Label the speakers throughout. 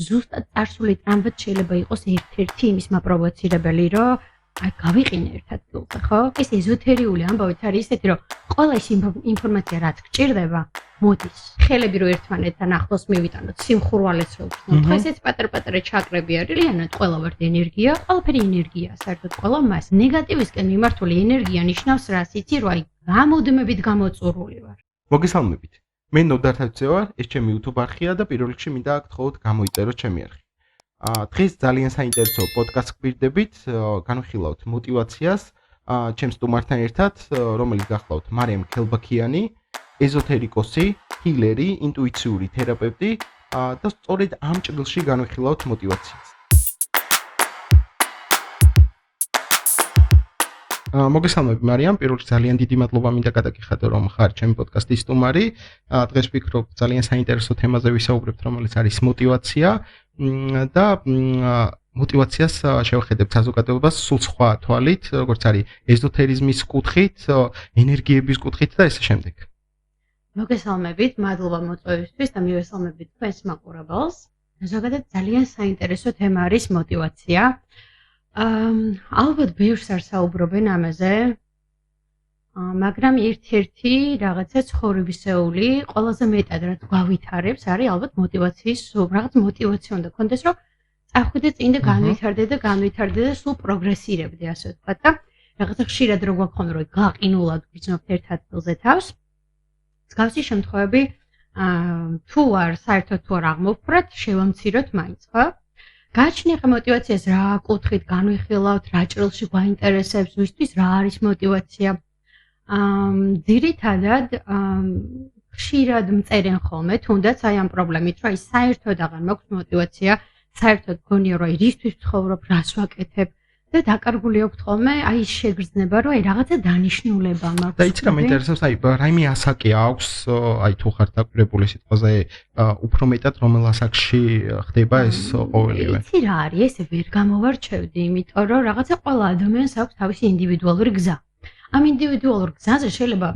Speaker 1: ზუსტად წარსული ტრამვაც შეიძლება იყოს ერთ-ერთი იმის მაპროვოცირებელი, რომ აი გავიყინე ერთ ადგილზე, ხო? ეს ეზოთერიული ამბავით არის ისეთი, რომ ყველა ის ინფორმაცია, რაც გჭირდება, მოდის. ხელები რო ერთმანეთთან ახლოს მივიტანოთ, სიმხურვალეც რო ვქნათ. ხო, ესეც პატარ-პატარა ჩაკრები არის, რიანად ყველა ვართ ენერგია, ყველაფერი ენერგია, საერთოდ ყველა მას. ნეგატივისკენ მიმართული ენერგია ნიშნავს რას, იცი, რომ აი გამოდმებით გამოწურული ვარ.
Speaker 2: მოგესალმებით. მე ნოდართავცე ვარ, ეს ჩემი YouTube არხია და პირველ რიგში მინდა გთხოვოთ გამოიწეროთ ჩემი არხი. დღეს ძალიან საინტერესო პოდკასტს გვირდებით, განვიხილავთ მოტივაციას, ჩემს სტუმართან ერთად, რომელიც გახლავთ მარიამ ქელბაქიანი, ეზოთერიკოსი, ჰილერი, ინტუიციური თერაპევტი და სწორედ ამ ჭრილში განვიხილავთ მოტივაციას. მოგესალმებით მარიამ, პირველ რიგში ძალიან დიდი მადლობა მინდა გადაგიხადო, რომ ხარ ჩემი პოდკასტის სტუმარი. დღეს ვფიქრობ ძალიან საინტერესო თემაზე ვისაუბრებთ, რომელიც არის მოტივაცია და მოტივაციას შევხედებთ საზოგადოებას სულ სხვა თვალით, როგორც არის ეზოთერიზმის კუთხით, ენერგიების კუთხით და ესე შემდეგ.
Speaker 1: მოგესალმებით, მადლობა მოწვევისთვის და მივესალმებით თქვენს მაყურებელს. ზოგადად ძალიან საინტერესო თემა არის მოტივაცია. ალბათ ბევრს არ საუბრობენ ამაზე, მაგრამ ერთ-ერთი რაღაცა ცხოვრებისეული, ყველაზე მეტად რაც გავითარებს, არის ალბათ მოტივაციის რაღაც მოტივაცია უნდა გქონდეს, რომ წავხვიდე წინ და განვითარდე და სულ პროგრესირებდე, ასე ვთქვათ და რაღაცა ხშირად რო გვაქვს რომ გაყინულად ვგრძნობთ ერთ ადგილზე თავს. მსგავსი შემთხვევები თუ არ საერთოდ თუ არ აღმოვფრათ, შევამციროთ მაინც, ხო? გააჩნია მოტივაციას რა კუთხით განვიხილავთ, რა ჭრილში გვაინტერესებს, ვისთვის რა არის მოტივაცია. ძირითადად ხშირად მწერენ ხოლმე, თუნდაც აი ამ პრობლემით, რომ აი საერთოდ აღარ მაქვს მოტივაცია, საერთოდ გონია რომ აი რისთვის ვცხოვრობ, რას ვაკეთებ და დაკარგული აქვს ხოლმე აი ის შეგრძნება, რომ აი რაღაცა დანიშნულება მაქვს.
Speaker 2: და იცი რა მეინტერესებს, აი რაიმე ასაკი აქვს, აი თუ ხარ დაკვირებული სიტყვაზე, უფრო მეტად რომელ ასაკში ხდება ეს ყოველივე.
Speaker 1: იცი რა არის, ესე ვერ გამოვარჩევდი, იმიტომ რომ რაღაცა ყველა ადამიანს აქვს თავისი ინდივიდუალური გზა. ამ ინდივიდუალურ გზაზე შეიძლება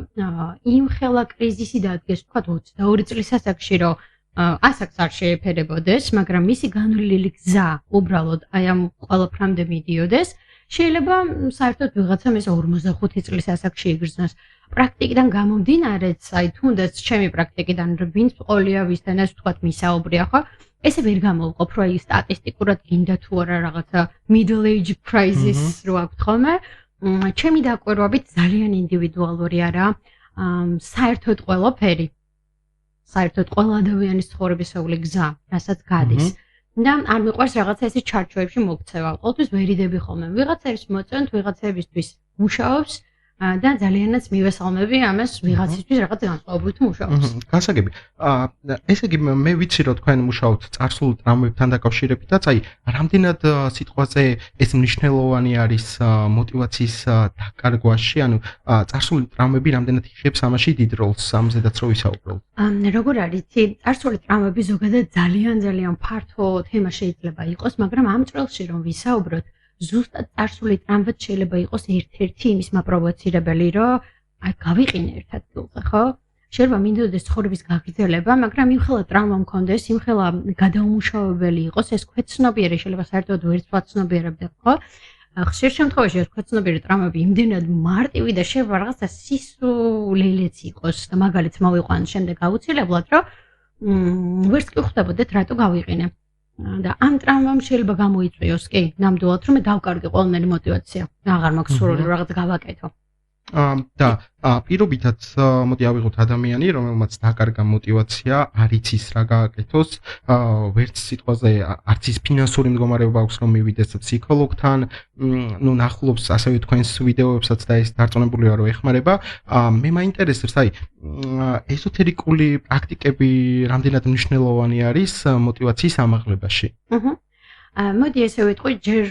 Speaker 1: იმ ხელა კრიზისი დადგეს, ვთქვათ 22 წლის ასაკში, რომ ასაკს არ შეეფერებოდეს, მაგრამ მისი განვლილი გზა უბრალოდ აი ამ ყველაფრამდე მიდიოდეს, შეიძლება საერთოდ ვიღაცამ ეს 45 წლის ასაკში იგრძნოს. პრაქტიკიდან გამომდინარეც, აი თუნდაც ჩემი პრაქტიკიდან ვინც ყოლია ვისთანაც ვთქვათ მისაუბრია, ხო? ესე ვერ გამოვყოფ, რომ აი სტატისტიკურად გინდა თუ არა რაღაცა middle age crisis რო აქვს ხოლმე. ჩემი დაკვირვებით ძალიან ინდივიდუალური არა, საერთოდ ყველაფერი. საერთოდ ყველა ადამიანის ცხოვრებისეული გზა, რასაც გადის. და არ მიყვარს რაღაცა ესე ჩარჩოებში მოქცევა. ყოველთვის ვერიდები ხოლმე. ვიღაცების მოწონთ, ვიღაცებისთვის მუშაობს და ძალიანაც მივესალმები ამას ვიღაცისთვის რაღაც განსხვავებით მუშაობს.
Speaker 2: გასაგები. ესე იგი მე ვიცი რომ თქვენ მუშაობთ წარსულ ტრამვებთან დაკავშირებითაც, აი რამდენად სიტყვაზე ეს მნიშვნელოვანი არის მოტივაციის დაკარგვაში, ანუ წარსული ტრამვები რამდენად იღებს ამაში დიდ როლს, ამზედაც რო ვისაუბროთ.
Speaker 1: როგორ არის, წარსული ტრამვები ზოგადად ძალიან ფართო თემა შეიძლება იყოს, მაგრამ ამ ჭრილში რომ ვისაუბროთ, ზუსტად წარსული ტრამვაც შეიძლება იყოს ერთ-ერთი იმის მაპროვოცირებელი, რომ აი გავიყინე ერთ ადგილზე, ხო? შეიძლება მინდოდეს ცხოვრების გაგრძელება, მაგრამ იმხელა ტრამვა მქონდეს, იმხელა გადაუმუშავებელი იყოს, ეს ქვეცნობიერი შეიძლება საერთოდ ვერც ვაცნობიერებდეთ, ხო? ხშირ შემთხვევაში ეს ქვეცნობიერი ტრამვები იმდენად მარტივი და შეიძლება რაღაცა სისულელეც იყოს და მაგალითს მოვიყვანოთ შემდეგ აუცილებლად, რომ ვერც კი ხვდებოდეთ რატო გავიყინე. და ამ ტრამვამ შეიძლება გამოიწვიოს კი, ნამდვილად რომ მე დავკარგე ყველანაირი მოტივაცია. აღარ მაქვს სურვილი რაღაც გავაკეთო.
Speaker 2: და პირობითად მოდი ავიღოთ ადამიანი, რომელმაც დაკარგა მოტივაცია, არ იცის რა გააკეთოს, ვერც სიტყვაზე არც ის ფინანსური მდგომარეობა აქვს, რომ მივიდეს ფსიქოლოგთან, ნუ ნახულობს ასევე თქვენს ვიდეოებსაც და ეს დარწმუნებული ვარ, რომ ეხმარება. მე მაინტერესებს, აი ეზოთერიკული პრაქტიკები რამდენად მნიშვნელოვანი არის მოტივაციის ამაღლებაში.
Speaker 1: მოდი ესე ვიტყვი, ჯერ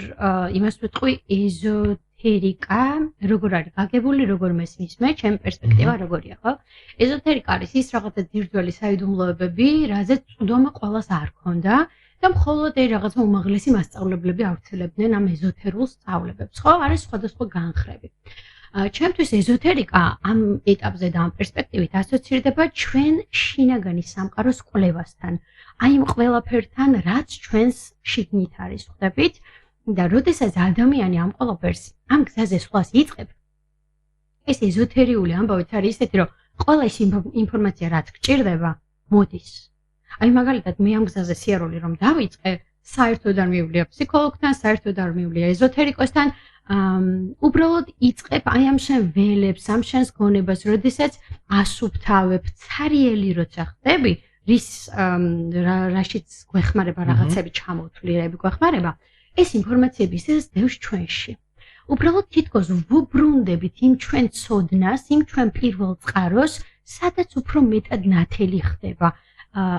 Speaker 1: იმას ვიტყვი ეზოთერიკა როგორ არის გაგებული, როგორ მესმის მე, ჩემი პერსპექტივა როგორია, ხო? ეზოთერიკა არის ის რაღაცა ძირძველი საიდუმლოებები, რაზეც წვდომა ყველას არ ქონდა და მხოლოდ რაღაცა უმაღლესი მასწავლებლები ავრცელებდნენ ამ ეზოთერულ სწავლებებს, ხო? არის სხვადასხვა განხრები. ჩემთვის ეზოთერიკა ამ ეტაპზე და ამ პერსპექტივით ასოცირდება ჩვენ შინაგანი სამყაროს კვლევასთან. აი იმ ყველაფერთან, რაც ჩვენს შიგნით არის, ხვდებით? და როდესაც ადამიანი ამ ყველაფერს ამ გზაზე სვლას იწყებს, ეს ეზოთერიული ამბავიც არის ისეთი, რომ ყველა ის ინფორმაცია, რაც გჭირდება, მოდის. აი მაგალითად მე ამ გზაზე სიარული რომ დავიწყე, საერთოდ არ მივლია ფსიქოლოგთან, საერთოდ არ მივლია ეზოთერიკოსთან, უბრალოდ იწყებ აი ამ შენ ველებს, ამ შენს გონებას, როდესაც ასუფთავებ, ცარიელი როცა ხდები, რის რაშიც გვეხმარება რაღაცები ჩამოთვლილები გვეხმარება, ეს ინფორმაციები ისე დევს ჩვენში. უბრალოდ თითქოს ვუბრუნდებით იმ ჩვენ ცოდნას, იმ ჩვენ პირველ წყაროს, სადაც უფრო მეტად ნათელი ხდება.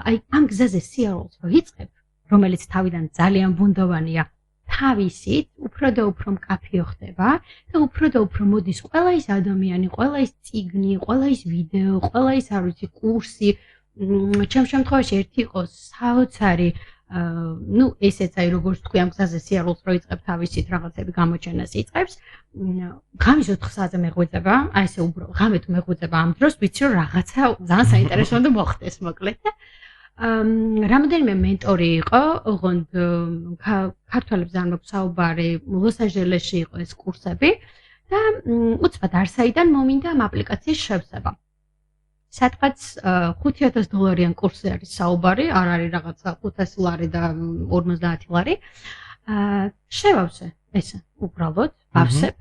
Speaker 1: აი ამ გზაზე სიარულს რო იწყებ, რომელიც თავიდან ძალიან ბუნდოვანია, თავისით უფრო და უფრო მკაფიო ხდება და უფრო მოდის ყველა ის ადამიანი, ყველა ის წიგნი, ყველა ის ვიდეო, ყველა ის არ ვიცი კურსი, ჩემ შემთხვევაში ერთი იყოს საოცარი ესეც აი როგორც თქვი ამ გზაზე სიარულს რო იწყებ თავისით რაღაცები გამოჩენას იწყებს, ღამის 4 საათზე მეღვიძება, აი ესე უბრალოდ ღამე თუ მეღვიძება ამ დროს ვიცი რომ რაღაცა ძალიან საინტერესო უნდა მოხდეს მოკლედ და რამოდენიმე მენტორი იყო, ოღონდ ქართველებს არ მაქვს საუბარი, ლოს-ანჯელესში იყო ეს კურსები და უცბად არსაიდან მომინდა ამ აპლიკაციის შევსება. სადღაც $5,000 კურსი არის საუბარი, არ არის რაღაცა 500 ლარი და 50 ლარი. შევავსე ესე უბრალოდ ვავსებ.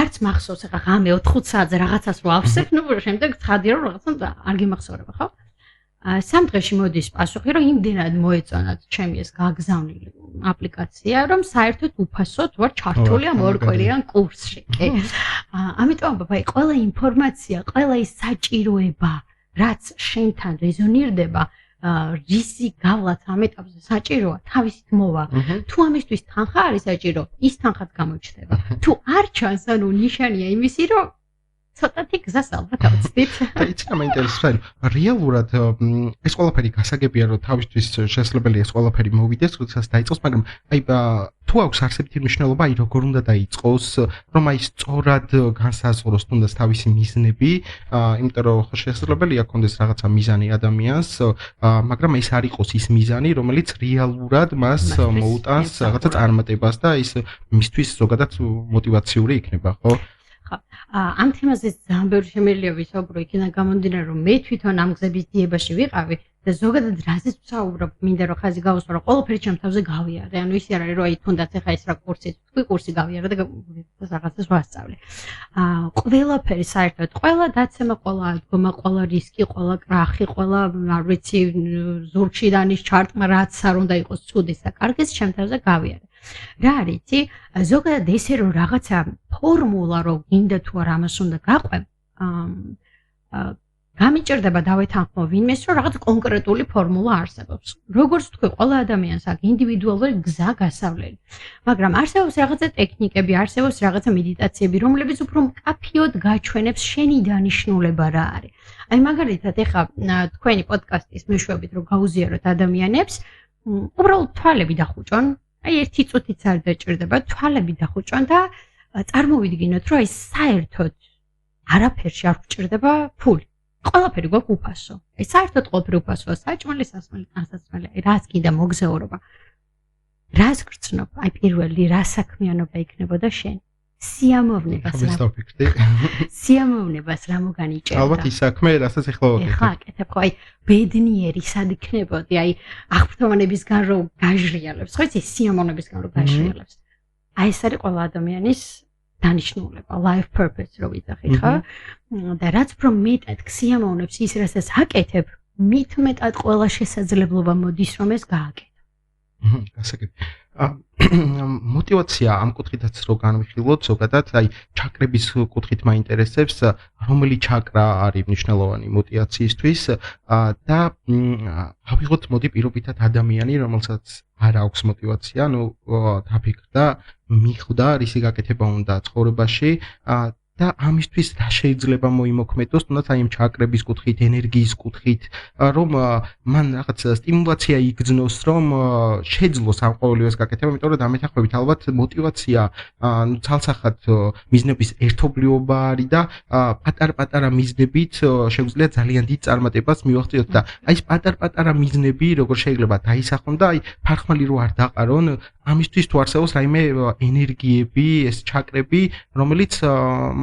Speaker 1: არც მახსოვს ახლა ღამე 4 საათზე რაღაცას ვავსებ, ნუ შემდეგ ცხადია რომ რაღაცა არ გიმახსოვრება, ხო? 3 დღეში მოდის პასუხი, რომ იმდენად მოეწონათ ჩემი ეს გაგზავნილი აპლიკაცია, რომ საერთოდ უფასოდ ვარ ჩართული ამ ორკვირიან კურსში. ამიტომ ბაბაი, ყველა ინფორმაცია, ყველა ის საჭიროება, რაც შენთან რეზონირდება, რისი გავლაც ამ ეტაპზე საჭიროა, თავისით მოვა. თუ ამისთვის თანხა არის საჭირო, ის თანხაც გამოჩნდება. თუ არ ჩანს, ანუ ნიშანია იმისი, რომ ცოტათი გზას ალბათ ავწდით.
Speaker 2: იცი რა მაინტერესებს, რეალურად ეს ყველაფერი გასაგებია, რომ თავისთვის შესაძლებელია ეს ყველაფერი მოვიდეს, როდესაც დაიწყოს, მაგრამ აი თუ აქვს არსებითი მნიშვნელობა, აი როგორ უნდა დაიწყოს, რომ აი სწორად განსაზღვროს თუნდაც თავისი მიზნები, იმიტომ რომ შესაძლებელია კონდეს რაღაცა მიზანი ადამიანს, მაგრამ ეს არ იყოს ის მიზანი, რომელიც რეალურად მას მოუტანს რაღაცა წარმატებას და ის მისთვის ზოგადად мотиваციური იქნება, ხო?
Speaker 1: ხო. ამ თემაზე ძალიან ბევრი შემიძლია ვისაუბრო, იქიდან გამომდინარე, რომ მე თვითონ ამ გზების დიებაში ვიყავი და ზოგადად რაზეც ვსაუბრობ, მინდა რომ ხაზი გავუსვა, რომ ყველაფერი ჩემ თავზე გავიარე. ანუ ისე არ არის, რომ აი თუნდაც ახლა ეს რა კურსი, თქვი კურსი გავიარე და რაღაცას ვასწავლე. ყველაფერი საერთოდ, ყველა დაცემა, ყველა ადგომა, ყველა რისკი, ყველა კრახი, ყველა არ ვიცი ზურგში დანის ჩარტმა, რაც არ უნდა იყოს ცუდის და კარგის ჩემ თავზე გავიარე. რა არიცი, ზოგადად ესე რომ რაღაცა ფორმულა რო გინდა თუ არა ამას უნდა გაყვე, გამიჭირდება დავეთანხმო ვინმეს, რომ რაღაც კონკრეტული ფორმულა არსებობს. როგორც თქვი, ყველა ადამიანს აქვს ინდივიდუალური გზა გასავლელი. მაგრამ არსებობს რაღაცა ტექნიკები, არსებობს რაღაცა მედიტაციები, რომლებიც უფრო მკაფიოდ გაჩვენებს შენი დანიშნულება რა არის. აი მაგალითად, ეხლა თქვენი პოდკასტის მეშვეობით რომ გაუზიაროთ ადამიანებს, უბრალოდ თვალები დახუჭონ. აი ერთი წუთიც არ დაჭირდება, თვალები დახუჭონ და წარმოვიდგინოთ, რომ აი საერთოდ არაფერში არ გჭირდება ფული. ყველაფერი გვაქვს უფასო. აი საერთოდ ყველაფერი უფასოა, საჭმელი, სასმელი, განსაცმელი, აი რაც კიდე მოგზაურობა. რას გრძნობ? აი პირველი რა საქმიანობა იქნებოდა შენ? სიამოვნებას რა მოგანიჭერდა?
Speaker 2: ალბათ ის საქმე, რასაც ეხლა ვაკეთებ.
Speaker 1: ეხლა აკეთებ, ხო, აი ბედნიერი სად იქნებოდი, აი აღფრთოვანებისგან რო გაჟრიალებს, ხო იცი, სიამოვნებისგან რო გაჟრიალებს. აი ეს არის ყველა ადამიანის დანიშნულება, life purpose რო ვიძახი, ხო? და რაც უფრო მეტად გსიამოვნებს ის, რასაც აკეთებ, მით მეტად ყველა შესაძლებლობა მოდის, რომ ეს გააკეთო.
Speaker 2: გასაგები. мотиваცია ამ კუთხითაც რო განვიხილოთ, ზოგადად, აი ჩაკრების კუთხით მაინტერესებს, რომელი ჩაკრა არის მნიშვნელოვანი мотиваციისთვის და ავიღოთ მოდი პირობითად ადამიანი, რომელსაც არ აქვს мотиваცია, ну დაფიქრდა, მიხვდა, რისი გაკეთება უნდა ცხოვრებაში და ამისთვის რა შეიძლება მოიმოქმედოს, თუნდაც აი ამ ჩაკრების კუთხით, ენერგიის კუთხით, რომ მან რაღაც სტიმულაცია იგრძნოს, რომ შეძლოს ამ ყოველივეს გაკეთება, იმიტომ რომ დამეთანხმებით ალბათ мотиваცია, ცალსახად მიზნების ერთობლიობა არის და პატარ-პატარა მიზნებით შეგვიძლია ძალიან დიდ წარმატებას მივაღწიოთ და აი ეს პატარ-პატარა მიზნები როგორ შეიძლება დაისახონ და აი ფარხმალი რო არ დაყარონ, ამისთვის თუ არსებობს რაიმე ენერგიები, ეს ჩაკრები, რომელიც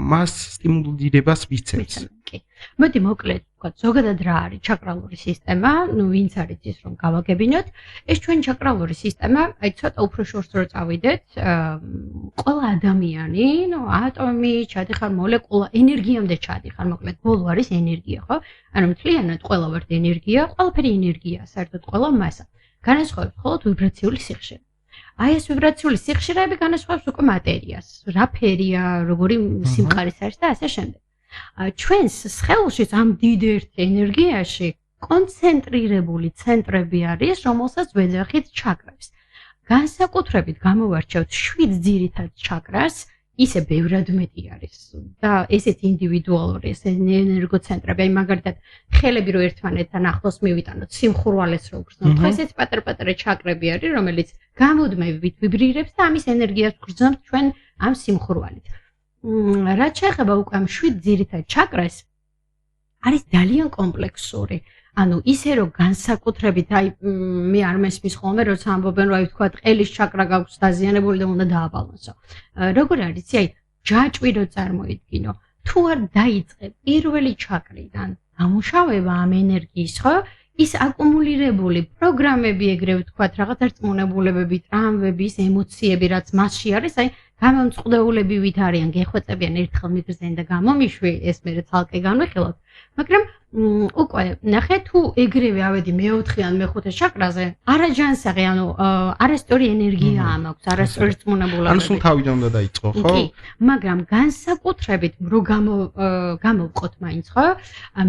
Speaker 2: მას სტიმულირებას მისცემს.
Speaker 1: კი. მოდი მოკლედ ვთქვათ, ზოგადად რა არის ჩაკრალური სისტემა, ვინც არის ის რომ გავაგებინოთ, ეს ჩვენი ჩაკრალური სისტემა, აი ცოტა უფრო შორს რო წავიდეთ, ყველა ადამიანი, ატომი, ჩადიხარ მოლეკულა, ენერგიამდე ჩადიხარ, მოკლედ ბოლო არის ენერგია, ხო? ანუ მთლიანად ყველა ვართ ენერგია, ყველაფერი ენერგია, საერთოდ ყველა მასა. განასხვავებს მხოლოდ ვიბრაციული სიხშირე. აი ეს ვიბრაციული სიხშირეები განასხვავებს უკვე მატერიას, რა ფერია, როგორი სიმყარის არის და ასე შემდეგ. ჩვენს სხეულში ამ დიდ ერთ ენერგიაში კონცენტრირებული ცენტრები არის, რომელსაც ვეძახით ჩაკრებს. განსაკუთრებით გამოვარჩევთ 7 ძირითად ჩაკრას, ისე ბევრად მეტი არის და ესეც ინდივიდუალური ეს ენერგოცენტრები, აი მაგალითად ხელები რო ერთმანეთთან ახლოს მივიტანოთ, სიმხურვალეს რო გრძნობთ, ესეც პატარ-პატარა ჩაკრები არის, რომელიც გამუდმებით ვიბრირებს და ამის ენერგიას გრძნობთ ჩვენ ამ სიმხურვალით. რაც შეეხება უკვე ამ 7 ძირითად ჩაკრას, არის ძალიან კომპლექსური. ანუ ისე რომ განსაკუთრებით აი მე არ მესმის ხოლმე როცა ამბობენ რომ აი თქვა ყელის ჩაკრა გაქვს დაზიანებული და უნდა დააბალანსო. როგორ არის იცი აი ჯაჭვი რო წარმოიდგინო, თუ არ დაიწყე პირველი ჩაკრიდან დამუშავება ამ ენერგიის, ხო? ის აკუმულირებული პროგრამები ეგრევე ვთქვათ, რაღაც რწმუნებულებები, ტრამვები, ემოციები, რაც მასში არის, აი გამომწყდეულები ვით არიან, გეხვეწებიან ერთხელ მიგრძენ და გამომიშვი, ეს მე ცალკე განვიხილოთ. მაგრამ უკვე ნახე თუ ეგრევე ავედი მე-4 ან მე-5 ჩაკრაზე, არაჯანსაღი, ანუ არასწორი ენერგია მაქვს, არასწორი რწმუნებულება.
Speaker 2: ანუ სულ თავიდან უნდა დაიწყო, ხო?
Speaker 1: კი, მაგრამ განსაკუთრებით რო გამოვყოთ მაინც, ხო?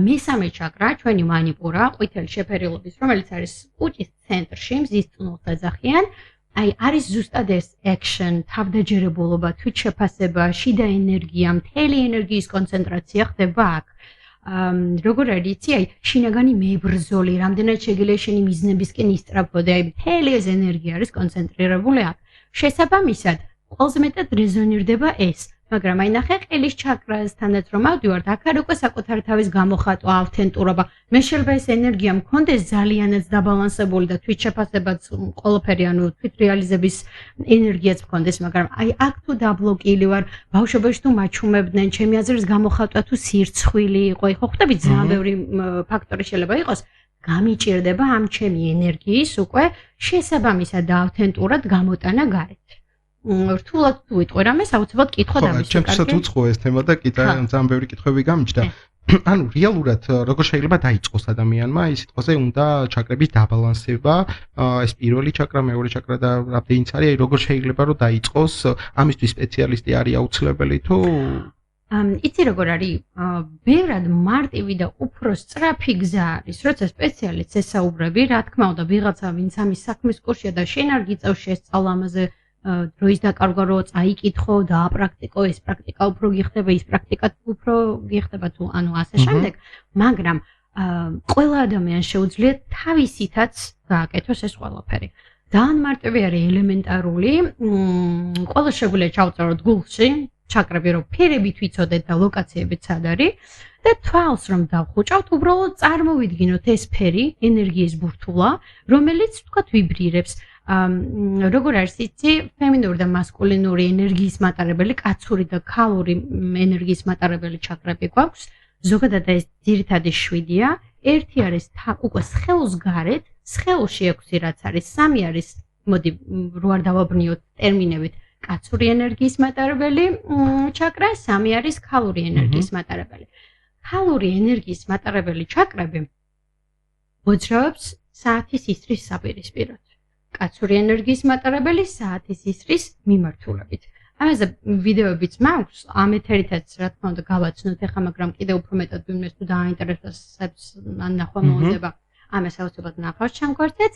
Speaker 1: მესამე ჩაკრა, ჩვენი მანიპურა, ყვითელი შეფერილობის, რომელიც არის კუჭის ცენტრში, მზის წნულს ეძახიან. აი არის ზუსტად ეს action, თავდაჯერებულობა, თვითშეფასება, შიდა ენერგია, მთელი ენერგიის კონცენტრაცია ხდება აქ. როგორ არის იცი, აი შინაგანი მებრძოლი, რამდენად შეგიძლია შენი მიზნებისკენ ისწრაფოდე, აი მთელი ეს ენერგია არის კონცენტრირებული აქ. შესაბამისად, ყველაზე მეტად რეზონირდება ეს. მაგრამ აი ნახე ყელის ჩაკრასთანაც რომ ავდივართ, აქ არ უკვე საკუთარი თავის გამოხატვა, ავთენტურობა. მე შეიძლება ეს ენერგია მქონდეს ძალიანაც დაბალანსებული და თვითშეფასებაც ყველაფერი, ანუ თვითრეალიზების ენერგიაც მქონდეს, მაგრამ აი აქ თუ დაბლოკილი ვარ, ბავშვობაში თუ მაჩუმებდნენ, ჩემი აზრით გამოხატვა თუ სირცხვილი იყო, ხო ხვდებით ძალიან ბევრი ფაქტორი შეიძლება იყოს. გამიჭირდება ამ ჩემი ენერგიის უკვე შესაბამისად და ავთენტურად გამოტანა გარეთ. რთულად თუ ვიტყვი რამეს, აუცილებლად კითხვა დამისვა.
Speaker 2: ხო, ჩემთვისაც უცხოა ეს თემა და ძალიან ბევრი კითხვები გამიჩნდა. ანუ რეალურად როგორ შეიძლება დაიწყოს ადამიანმა ის სიტყვაზე უნდა ჩაკრების დაბალანსება, ეს პირველი ჩაკრა, მეორე ჩაკრა და რამდენიც არის, აი როგორ შეიძლება რომ დაიწყოს, ამისთვის სპეციალისტი არის აუცილებელი თუ
Speaker 1: იცი როგორ არის, ბევრად მარტივი და უფრო სწრაფი გზა არის, როცა სპეციალისტს ესაუბრები, რა თქმა უნდა, ვიღაცა ვინც ამის საქმის კურსია და შენ არ გიწევს შესწავლა ამაზე დროის დაკარგვა რო წაიკითხო და აპრაქტიკო, ეს პრაქტიკა უფრო გიხდება, ის პრაქტიკა უფრო გიხდება თუ ანუ ასე შემდეგ, მაგრამ ყველა ადამიანს შეუძლია თავისითაც გააკეთოს ეს ყველაფერი. ძალიან მარტივი არის, ელემენტარული, ყველა შეგვიძლია ჩავწეროთ Google-ში, ჩაკრები რომ ფერებით ვიცოდეთ და ლოკაციებიც სად არის და თვალს რომ დავხუჭავთ, უბრალოდ წარმოვიდგინოთ ეს ფერი, ენერგიის ბურთულა, რომელიც თქვათ ვიბრირებს. როგორ არის იცი, ფემინური და მასკულინური ენერგიის მატარებელი, კაცური და ქალური ენერგიის მატარებელი ჩაკრები გვაქვს. ზოგადად ეს ძირითადი 7-ია. ერთი არის უკვე სხეულს გარეთ, სხეულში 6 რაც არის, 3 არის, მოდი რო არ დავაბრნიოთ ტერმინებით, კაცური ენერგიის მატარებელი ჩაკრა, 3 არის ქალური ენერგიის მატარებელი. ქალური ენერგიის მატარებელი ჩაკრები მოძრაობს საათის ისრის საპირისპიროდ. კაცური ენერგიის მატარებელი საათის ისრის მიმართულებით. ამაზე ვიდეოებიც მაქვს, ამ ეთერითაც რა თქმა უნდა გავაცნოთ ახლა, მაგრამ კიდევ უფრო მეტად ვინმეს თუ დააინტერესებს ან ნახვა მოუდება, ამას აუცილებლად ნახავთ ჩამგვართეთ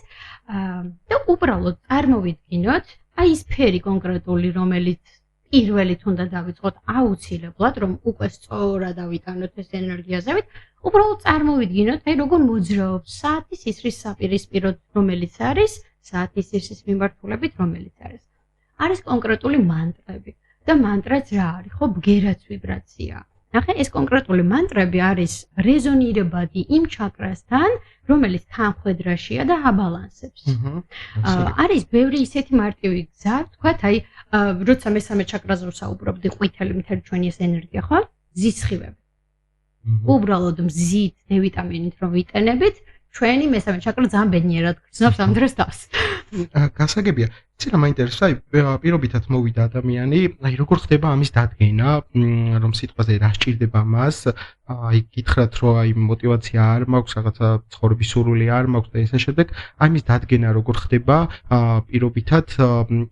Speaker 1: და უბრალოდ წარმოვიდგინოთ, აი ის ფერი კონკრეტული, რომელიც პირველით უნდა დავიწყოთ აუცილებლად, რომ უკვე სწორად ავიტანოთ ეს ენერგიაზევით, უბრალოდ წარმოვიდგინოთ, აი როგორ მოძრაობს საათის ისრის საპირისპიროდ, რომელიც არის, საათის ისრის მიმართულებით, რომელიც არის. არის კონკრეტული მანტრები და მანტრაც რა არის, ხო, ბგერაც ვიბრაცია. ნახე, ეს კონკრეტული მანტრები არის რეზონირებადი იმ ჩაკრასთან, რომელიც თანხვედრაშია და აბალანსებს. არის ბევრი ისეთი მარტივი გზა, ვთქვათ, აი, როცა მესამე ჩაკრაზე ვსაუბრობდი, ყვითელი მთელი ჩვენი ეს ენერგია, ხო? მზის სხივები. უბრალოდ მზით, დ-ვიტამინით რომ ვიტენებით, ჩვენი მესამე ჩაკრა ძალიან ბედნიერად გრძნობს ამ დროს თავს.
Speaker 2: გასაგებია. იცი რა მაინტერესებს, აი პირობითად მოვიდა ადამიანი, აი როგორ ხდება ამის დადგენა, რომ სიტყვაზე რა სჭირდება მას, აი გითხრათ, რომ აი мотиваცია არ მაქვს, რაღაცა ცხოვრების სურვილი არ მაქვს და ესე შემდეგ, აი მის დადგენა როგორ ხდება, პირობითად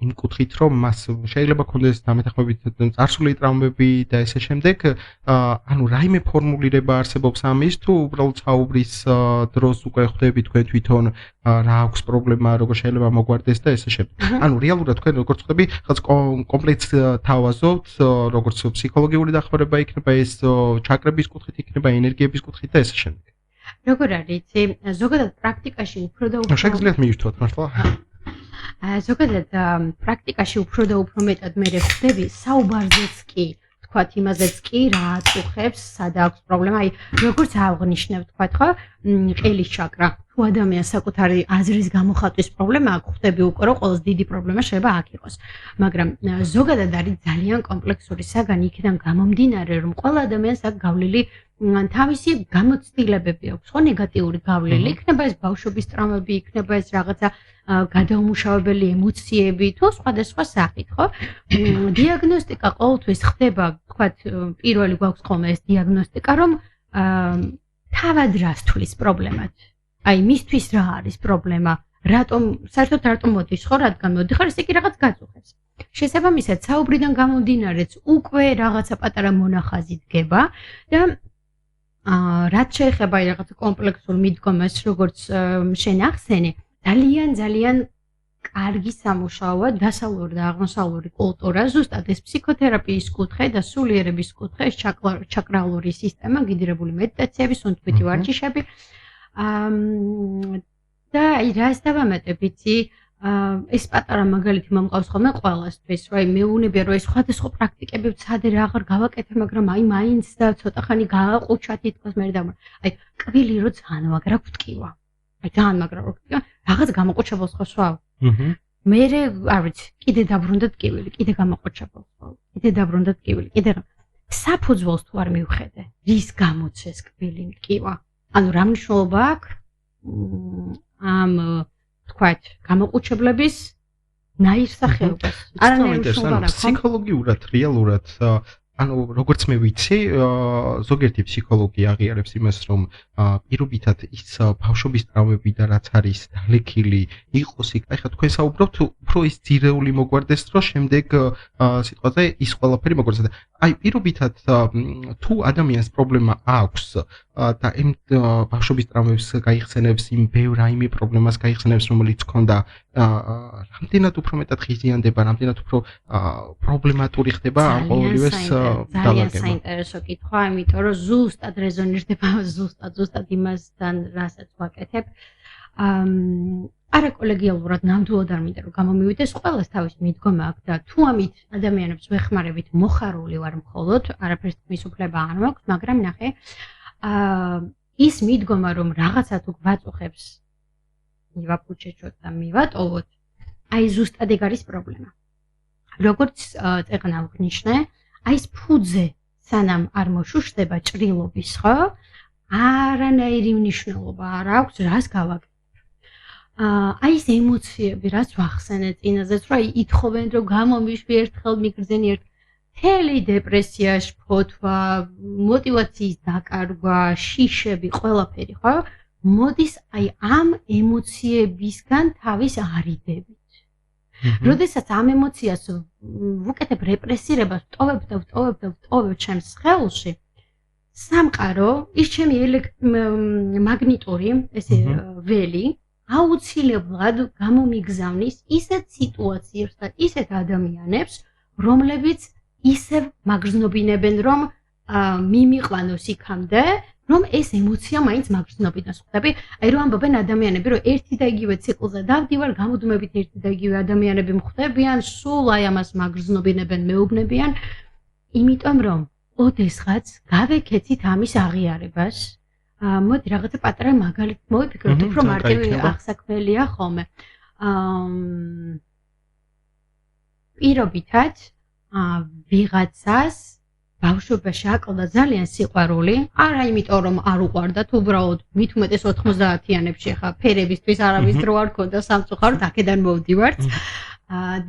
Speaker 2: იმ კუთხით, რომ მას შეიძლება ქონდეს დამეთანხმებით წარსული ტრაუმები და ესე შემდეგ, ანუ რაიმე ფორმულირება არსებობს ამის, თუ უბრალოდ საუბრის დროს უკვე ხვდები თქვენ თვითონ რა აქვს პრობლემა, როგორ შეიძლება მოგვარდეს და ესე შემდეგ. ანუ რეალურად თქვენ როგორც ხვდები, რაღაც კომპლექს თავაზობთ, როგორც ფსიქოლოგიური დახმარება იქნება ეს ჩაკრების კუთხით იქნება, ენერგიების კუთხით და ესე შემდეგ.
Speaker 1: როგორ არის, იცი, ზოგადად პრაქტიკაში უფრო და უფრო
Speaker 2: შეგიძლიათ მივირთვათ მართლა?
Speaker 1: ზოგადად პრაქტიკაში უფრო და უფრო მეტად მე ხვდები საუბარზეც კი თქვათ იმაზეც კი რა აწუხებს, სად აქვს პრობლემა, აი როგორც აღნიშნებ თქვათ ხო, ყელის ჩაკრა. თუ ადამიანს საკუთარი აზრის გამოხატვის პრობლემა აქვს, ხვდები უკვე რომ ყველაზე დიდი პრობლემა შეიძლება აქ იყოს. მაგრამ ზოგადად არის ძალიან კომპლექსური საგანი იქიდან გამომდინარე, რომ ყველა ადამიანს აქვს გავლილი თავისი გამოცდილებები აქვს, ხო, ნეგატიური გავლილი. იქნება ეს ბავშვობის ტრაუმები, იქნება ეს რაღაცა გადაუმუშავებელი ემოციები თუ სხვადასხვა სახით, ხო? დიაგნოსტიკა ყოველთვის ხდება, თქვათ, პირველი გვაქვს ხოლმე ეს დიაგნოსტიკა, რომ თავად რას თვლის პრობლემად. აი, მისთვის რა არის პრობლემა? საერთოდ რატომ მოდის, ხო, რადგან მოდიხარ, ესე კი რაღაც გაწუხებს. შესაბამისად, საუბრიდან გამომდინარეც უკვე რაღაცა პატარა მონახაზი დგება და რაც შეეხება რაღაცა კომპლექსურ მიდგომას, როგორც შენ ახსენე, ძალიან კარგი სამუშაოა დასავლური და აღმოსავლური კულტურა, ზუსტად ეს ფსიქოთერაპიის კუთხე და სულიერების კუთხე, ეს ჩაკრალური სისტემა, გიდრებული მედიტაციები, სუნთქვითი ვარჯიშები. და აი რას დავამატებ, იცი, ეს პატარა მაგალითი მომყავს ხოლმე ყველასთვის, რომ აი მეუბნებია, რომ ეს სხვადასხვა პრაქტიკები ვცადე რა აღარ გავაკეთე, მაგრამ აი მაინც და ცოტა ხანი გააყუჩა თითქოს მე და აი კვილი რო ძალიან მაგრა გვტკივა. აი ძალიან მაგრა რო გვტკივა, რაღაც გამოყუჩებელს ხო სვავ. მე არ ვიცი, კიდე დაბრუნდა ტკივილი, კიდე გამოყუჩებელს ხო. კიდე დაბრუნდა ტკივილი, კიდე საფუძველს თუ არ მივხედე, რის გამოც ეს კვილი მტკივა. ანუ რა მნიშვნელობა აქვს ამ თქვათ გამოყუჩებლების ნაირსახეობას.
Speaker 2: არანაირი მნიშვნელობა არ აქვს. ფსიქოლოგიურად, რეალურად, ანუ როგორც მე ვიცი, ზოგიერთი ფსიქოლოგი აღიარებს იმას, რომ პირობითად ის ბავშვობის ტრაუმები და რაც არის დალექილი იყოს იქ. აი ხა თქვენ საუბრობთ, უფრო ის ძირეული მოგვარდეს, რომ შემდეგ სიტყვაზე ის ყველაფერი მოგვარდეს. აი პირობითად თუ ადამიანს პრობლემა აქვს და იმ ბავშვობის ტრაუმებს გაიხსენებს, იმ ბევრ რაიმე პრობლემას გაიხსენებს, რომელიც ჰქონდა, რამდენად უფრო მეტად ხიზიანდება, რამდენად უფრო პრობლემატური ხდება ამ ყოველივეს
Speaker 1: ძალიან საინტერესო კითხვა, იმიტომ რომ ზუსტად რეზონირდება ზუსტად იმასთან, რასაც ვაკეთებ. არაკოლეგიალურად ნამდვილად არ მინდა რომ გამომივიდეს, ყველას თავისი მიდგომა აქვს და თუ ამით ადამიანებს ვეხმარებით მოხარული ვარ მხოლოდ, არაფერს თქმის უფლება არ მაქვს, მაგრამ ნახე, ის მიდგომა რომ რაღაცა თუ გვაწუხებს, მივაფუჩეჩოთ და მივატოვოთ, აი ზუსტად ეგ არის პრობლემა. როგორც წეგნა ვნიშნე, აი ეს ფუძე სანამ არ მოშუშდება ჭრილობის, ხო? არანაირი მნიშვნელობა არ აქვს, რას გავაკეთებ. აი ეს ემოციები, რაც ვახსენე წინაზეც, რომ აი ითხოვენ, რომ გამომიშვი ერთხელ მიგრძენი მთელი დეპრესია, შფოთვა, мотиваციის დაკარგვა, შიშები, ყველაფერი, ხო? მოდის აი ამ ემოციებისგან თავის არიდებით. როდესაც ამ ემოციას ვუკეთებ რეპრესირებას, ვტოვებ ჩემს სხეულში, სამყარო, ის ჩემი მაგნიტური, ესე ველი, აუცილებლად გამომიგზავნის ისეთ სიტუაციებს და ისეთ ადამიანებს, რომლებიც ისევ მაგრძნობინებენ, რომ მიმიყვანოს იქამდე, რომ ეს ემოცია მაინც მაგრძნობინოს. ხვდები? აი რომ ამბობენ ადამიანები, რომ ერთი და იგივე ციკლზე დავდივარ, გამუდმებით ერთი და იგივე ადამიანები მხვდებიან, სულ აი ამას მაგრძნობინებენ, მეუბნებიან, იმიტომ რომ ოდესღაც გავეკეთით ამის აღიარებას. მოდი რაღაცა პატარა მაგალითი მოვიფიქროთ, უფრო მარტივი აღსაქმელია ხოლმე. პირობითად ვიღაცას ბავშვობაში აკლდა ძალიან სიყვარული, არა იმიტომ რომ არ უყვარდათ, უბრალოდ მით უმეტეს 90-იანებში ხა ფერებისთვის არავის დრო არ ქონდა სამწუხაროდ აქედან მოვდივართ.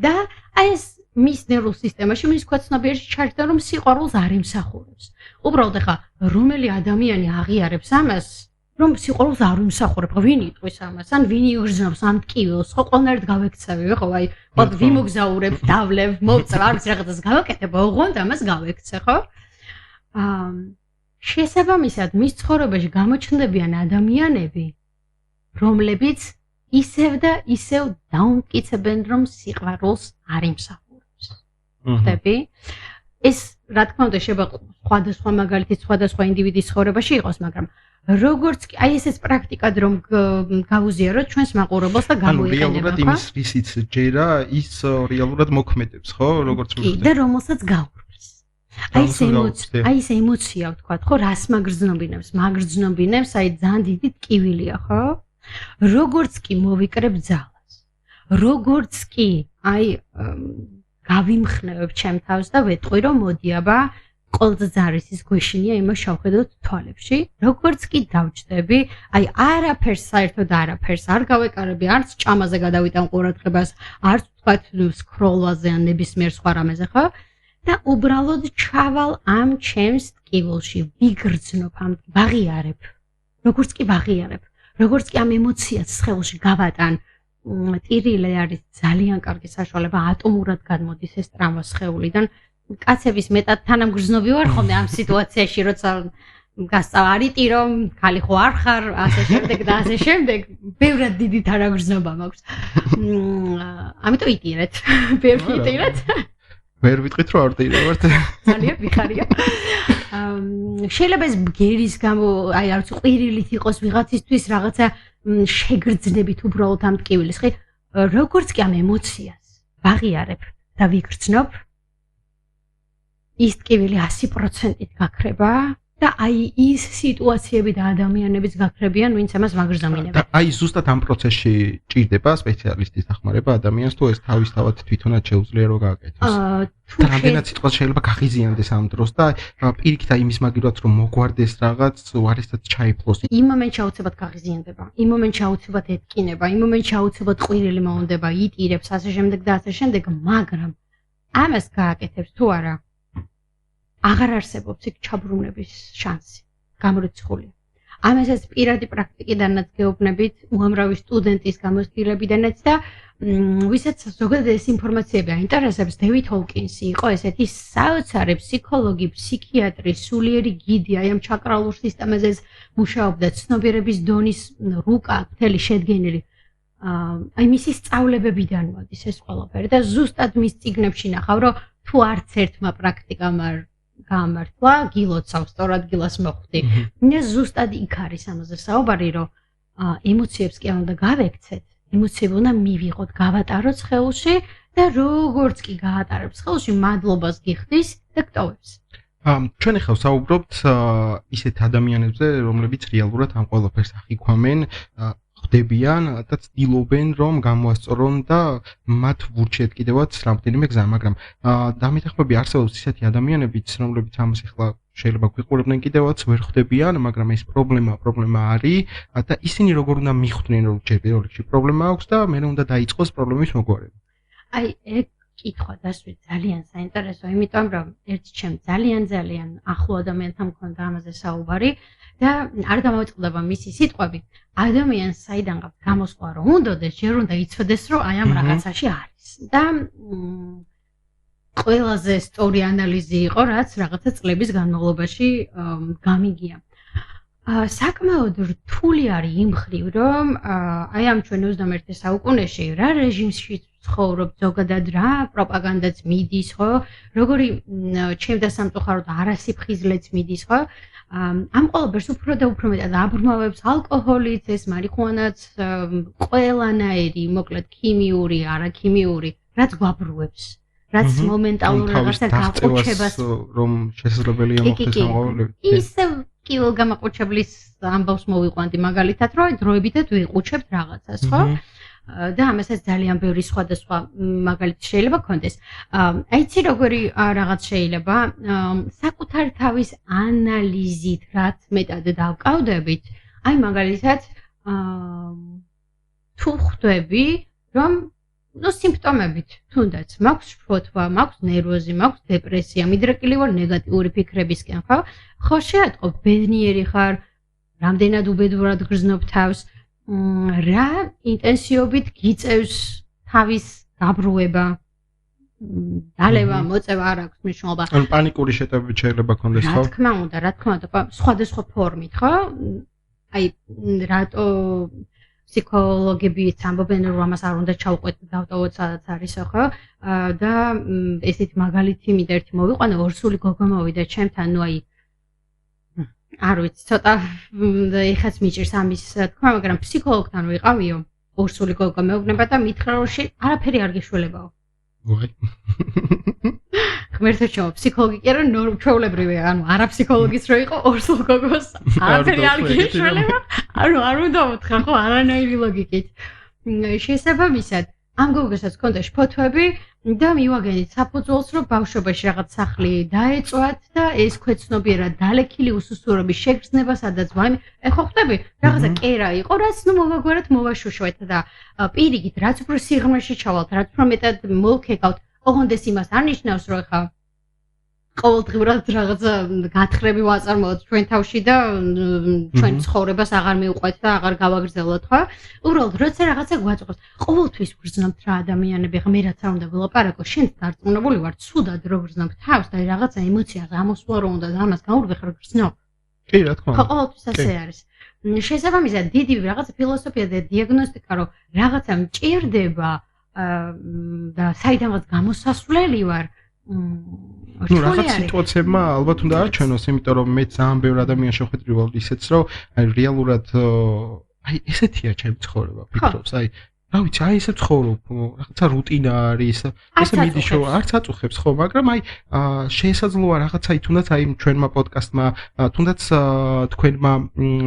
Speaker 1: და აი ეს მის ნერვულ სისტემაში, მის ქვეცნობიერში ჩაჯდა რომ სიყვარულს არ ემსახურებს. უბრალოდ ხა რომელი ადამიანი აღიარებს ამას, რომ სიყვარულს არ ემსახურებ, ვინ იტყვის ამას, ან ვინ იგრძნობს ამ ტკივილს, ხო ყველანაირად გავექცევი, ხო აი ვიმოგზაურებ, დავლევ, მოვწევ, არის რაღაცას გავაკეთებ, ოღონდ ამას გავექცე, ხო? შესაბამისად, მის ცხოვრებაში გამოჩნდებიან ადამიანები, რომლებიც ისევ და ისევ დაუმტკიცებენ, რომ სიყვარულს არ ემსახურებს. ხვდები? ეს რა თქმა უნდა შეიძლება სხვადასხვა მაგალითით სხვადასხვა ინდივიდის ცხოვრებაში იყოს, მაგრამ როგორც კი აი ეს პრაქტიკად რომ გავუზიაროთ ჩვენს მაყურებელს და გამოიყენება.
Speaker 2: რეალურად იმის რისიც ჯერა ის რეალურად მოქმედებს, ხო? როგორც
Speaker 1: მიხდება. და რომელსაც გაურბის. აი ეს ემოცია ვთქვათ, ხო, რას მაგრძნობინებს? მაგრძნობინებს აი ძალიან დიდი ტკივილია, ხო? როგორც კი მოვიკრებ ძალას. როგორც კი აი გავიმხნევებ ჩემ თავს და ვეტყვი რომ მოდი აბა ყოველდღე ზარისის გვეშინია იმას შევხედოთ თვალებში. როგორც კი დავჭდები, აი არაფერს საერთოდ არაფერს არ გავეკარები, არც ჭამაზე გადავიტან ყურადღებას, არც ვთქვათ სკროლაზე ან ნებისმიერ სხვა რამეზე, ხო? და უბრალოდ ჩავალ ამ ჩემს ტკივილში, ვიგრძნობ ამ ვაღიარებ. როგორც კი ვაღიარებ, როგორც კი ამ ემოციას სხეულში გავატან, ტირილე არის ძალიან კარგი საშუალება ატომურად გადმოდის ეს ტრამვა სხეულიდან. კაცების მეტად თანამგრძნობი ვარ ხოლმე ამ სიტუაციაში, როცა გასწავ არიტირო, ხალი ხო არ ხარ, ასე შემდეგ და ასე შემდეგ. ბევრად დიდი თანამგრძნობა მაქვს. ამიტომ იტირეთ. ვერ ვიტირეთ.
Speaker 2: ვერ ვიტყვით რომ არ ტირავართ.
Speaker 1: ძალიან ვიხარია. შეიძლება ეს ბგერის გამო, აი არ ვიცი, ყვირილით იყოს ვიღაცისთვის რაღაცა შეგრძნებით უბრალოდ ამ ტკივილის, ხი? როგორც კი ამ ემოციას ვაღიარებ და ვიგრძნობ, ის ტკივილი 100%-ით გაქრება და აი ის სიტუაციები და ადამიანებიც გაქრებიან, ვინც ამას მაგრძნობინებენ.
Speaker 2: და აი ზუსტად ამ პროცესში ჭირდება სპეციალისტის დახმარება ადამიანს, თუ ეს თავისთავად თვითონაც შეუძლია რომ გააკეთოს. და რამდენად სიტყვას შეიძლება გაღიზიანდეს ამ დროს და პირიქით აი იმის მაგივრად რომ მოგვარდეს რაღაც, უარესად ჩაიფლოს.
Speaker 1: იმ მომენტში აუცილებლად გაღიზიანდება, იმ მომენტში აუცილებლად ეთკინება, იმ მომენტში აუცილებლად ყვირილი მოუნდება, იტირებს ასე შემდეგ და ასე შემდეგ, მაგრამ ამას გააკეთებს თუ არა აღარ არსებობს იქ ჩაბრუნების შანსი, გამორიცხული. ამასაც პირადი პრაქტიკიდანაც გეუბნებით, უამრავი სტუდენტის გამოცდილებიდანაც და ვისაც ზოგადად ეს ინფორმაციები აინტერესებს, დევიდ ჰოლკინსი იყო ესეთი საოცარი ფსიქოლოგი, ფსიქიატრი, სულიერი გიდი, აი ამ ჩაკრალურ სისტემაზე მუშაობდა, ცნობიერების დონის რუკა, მთელი შედგენილი. აი მისი სწავლებებიდან მოდის ეს ყველაფერი და ზუსტად მის წიგნებში ნახავ, რომ თუ არც ერთმა პრაქტიკამ არ გამართლა, გილოცავ სწორად გილას მოხვდი. მე ზუსტად იქ არის ამაზე საუბარი, რომ ემოციებს კი არ უნდა გავექცეთ, ემოციები უნდა მივიღოთ, გავატაროთ სხეულში და როგორც კი გაატარებს სხეულში, მადლობას გიხდის და გტოვებს.
Speaker 2: ჩვენ ახლა ვსაუბრობთ ისეთ ადამიანებზე, რომლებიც რეალურად ამ ყველაფერს ახიქვამენ, ხდებიან და ცდილობენ რომ გამოასწორონ და მათ ვურჩიეთ კიდევაც რამდენიმე გზა, მაგრამ დამეთანხმები არსებობს ისეთი ადამიანებიც, რომლებიც ამას ახლა შეიძლება გვიყურებდნენ კიდევაც ვერ ხდებიან, მაგრამ ეს პრობლემა არის და ისინი როგორ უნდა მიხვდნენ რომ ჯერ პირველ რიგში პრობლემა აქვს და მე უნდა დაიწყოს პრობლემის მოგვარება.
Speaker 1: აი ეგ კითხვა დასვით ძალიან საინტერესო, იმიტომ რომ ერთი ჩემ ძალიან ახლო ადამიანთან მქონდა ამაზე საუბარი და არ გამოვიწყდება მისი სიტყვები. ადამიანს საიდან გამოსვლა რომ უნდადეს, ჯერ უნდა იცოდეს რომ აი ამ რაღაცაში არის. და ყველაზე სწორი ანალიზი იყო, რაც რაღაცა წლების განმავლობაში გამიგია. საკმაოდ რთული არის იმ მხრივ, რომ აი ამ ჩვენ 21 საუკუნეში რა რეჟიმში ცხოვრობ, ზოგადად რა პროპაგანდაც მიდის, ხო? როგორი ჩემ და სამწუხაროდ არასიფხიზლეც მიდის, ხო? ამ ყველაფერს უფრო და უფრო მეტად აბრმავებს ალკოჰოლიც, ეს მარიხუანაც, ყველანაირი, მოკლედ ქიმიური, არაქიმიური, რაც გვაბრუებს, რაც მომენტალურ რაღაცა გაყუჩებას
Speaker 2: რომ შესაძლებელია მოხდეს ამ ყოველივე.
Speaker 1: ისევ კილოგამაყუჩებლის ამბავს მოვიყვანდი მაგალითად, რომ დროებითად ვიყუჩებთ რაღაცას, ხო? და ამასაც ძალიან ბევრი სხვადასხვა მაგალითი შეიძლება გქონდეს. აი იცი როგორი რაღაც შეიძლება საკუთარი თავის ანალიზით რაც მეტად დავკავდებით, აი მაგალითად თუ ხვდები, რომ სიმპტომებით თუნდაც მაქვს შფოთვა, მაქვს ნერვოზი, მაქვს დეპრესია, მიდრეკილი ვარ ნეგატიური ფიქრებისკენ, ხო? ხო შეატყობ, ბედნიერი ხარ, რამდენად უბედურად გრძნობ თავს, რა ინტენსიობით გიწევს თავის დაბრუება, დალევა, მოწევა არ აქვს მნიშვნელობა.
Speaker 2: ან პანიკური შეტევები შეიძლება გქონდეს, ხო?
Speaker 1: რა თქმა უნდა, სხვადასხვა ფორმით, ხო? აი რატო ფსიქოლოგებიც ამბობენ, რომ ამას არ უნდა ჩავყვეთ და დავტოვოთ სადაც არის, ხო? და ესეთი მაგალითი მინდა ერთი მოვიყვანო, ორსული გოგო მოვიდა ჩემთან, ნუ აი არ ვიცი, ცოტა ეხაც მიჭირს ამის თქვა, მაგრამ ფსიქოლოგთან ვიყავიო, ორსული გოგო მეუბნება და მითხრა, რომ არაფერი არ გეშველებაო.
Speaker 2: ვაი.
Speaker 1: ღმერთო ჩემო, ფსიქოლოგი კი არა, ჩვეულებრივია, ანუ არა ფსიქოლოგიც რო იყო, ორსულ გოგოს არაფერი არ გეშველება. ანუ არ უნდა უთხრა ხო, არანაირი ლოგიკით. შესაბამისად, ამ გოგოსაც ჰქონდა შფოთვები და მივაგენით საფუძველს, რომ ბავშვობაში რაღაც სახლი დაეწვათ და ეს ქვეცნობიერად დალექილი უსუსურობის შეგრძნება, სადაც ვაიმე, ეხლა ხვდები, რაღაცა კერა იყო, რაც ნუ მოვაგვარად მოვაშუშვეთ და პირიქით, რაც უფრო სიღრმეში ჩავალთ, რაც უფრო მეტად მოვქეკავთ, ოღონდ ეს იმას არ ნიშნავს, რომ ეხლა ყოველდღიურად რაღაცა გათხრები ვაწარმოოთ ჩვენ თავში და ჩვენ ცხოვრებას აღარ მივყვეთ და აღარ გავაგრძელოთ, ხო? უბრალოდ, როცა რაღაცა გვაწყვეტს, ყოველთვის ვგრძნობთ რა ადამიანები, ხა მე რაც არ უნდა ვილაპარაკო, შენ დარწმუნებული ვარ, ცუდად რო ვგრძნობ თავს და რაღაცა ემოცია გამოსვლა რო უნდა და ამას გაურვიხარ გრძნობ.
Speaker 2: კი, რა თქმა უნდა.
Speaker 1: ხო, ყოველთვის ასე არის. შესაბამისად, დიდი რაღაცა ფილოსოფია და დიაგნოსტიკა, რომ რაღაცა მჭირდება და საიდანაც გამოსასვლელი ვარ,
Speaker 2: ну რაღაც სიტუაციებმა ალბათ უნდა არჩენოს, იმიტომ რომ მე ძალიან ბევრი ადამიანს შეხვედრი ვარ ისეც, რომ აი რეალურად აი ესეთია ჩემი ცხოვრება, ფიქრობს, აი რა ვიცი, აი ესე ცხოვრობ, რაღაცა რუტინა არის, ესე მიდიშო, არც აწუხებს ხო, მაგრამ აი შესაძლოა რაღაცაი თუნდაც აი ჩვენმა პოდკასტმა, თუნდაც თქვენმა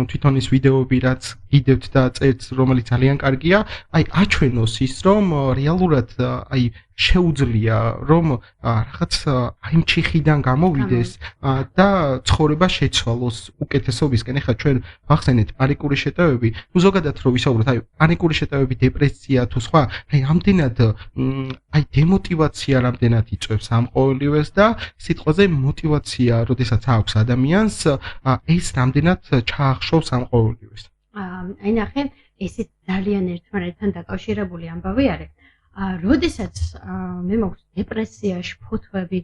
Speaker 2: თვითონ ის ვიდეოები რაც გიდევთ და წერთ, რომელიც ძალიან კარგია, აი აჩვენოს ის, რომ რეალურად აი შეუძლია რომ რაღაც აი მჩიხიდან გამოვიდეს და ცხოვრება შეცვალოს უკეთესობისკენ. ეხლა ჩვენ ვახსენეთ პანიკური შეტევები, ну ზოგადად რო ვისაუბროთ, აი პანიკური შეტევები, დეპრესია თუ სხვა, აი ამდენად აი დემოტივაცია რამდენად იწვევს ამ ყოველივეს და სიტყვაზე мотиваცია, როდესაც აქვს ადამიანს, ეს რამდენად ჩაახშოვს ამ ყოველივეს.
Speaker 1: აი ნახე, ეს ძალიან ერთმანეთთან დაკავშირებული ამბავი არის. როდესაც მე მაქვს დეპრესია, შფოთვები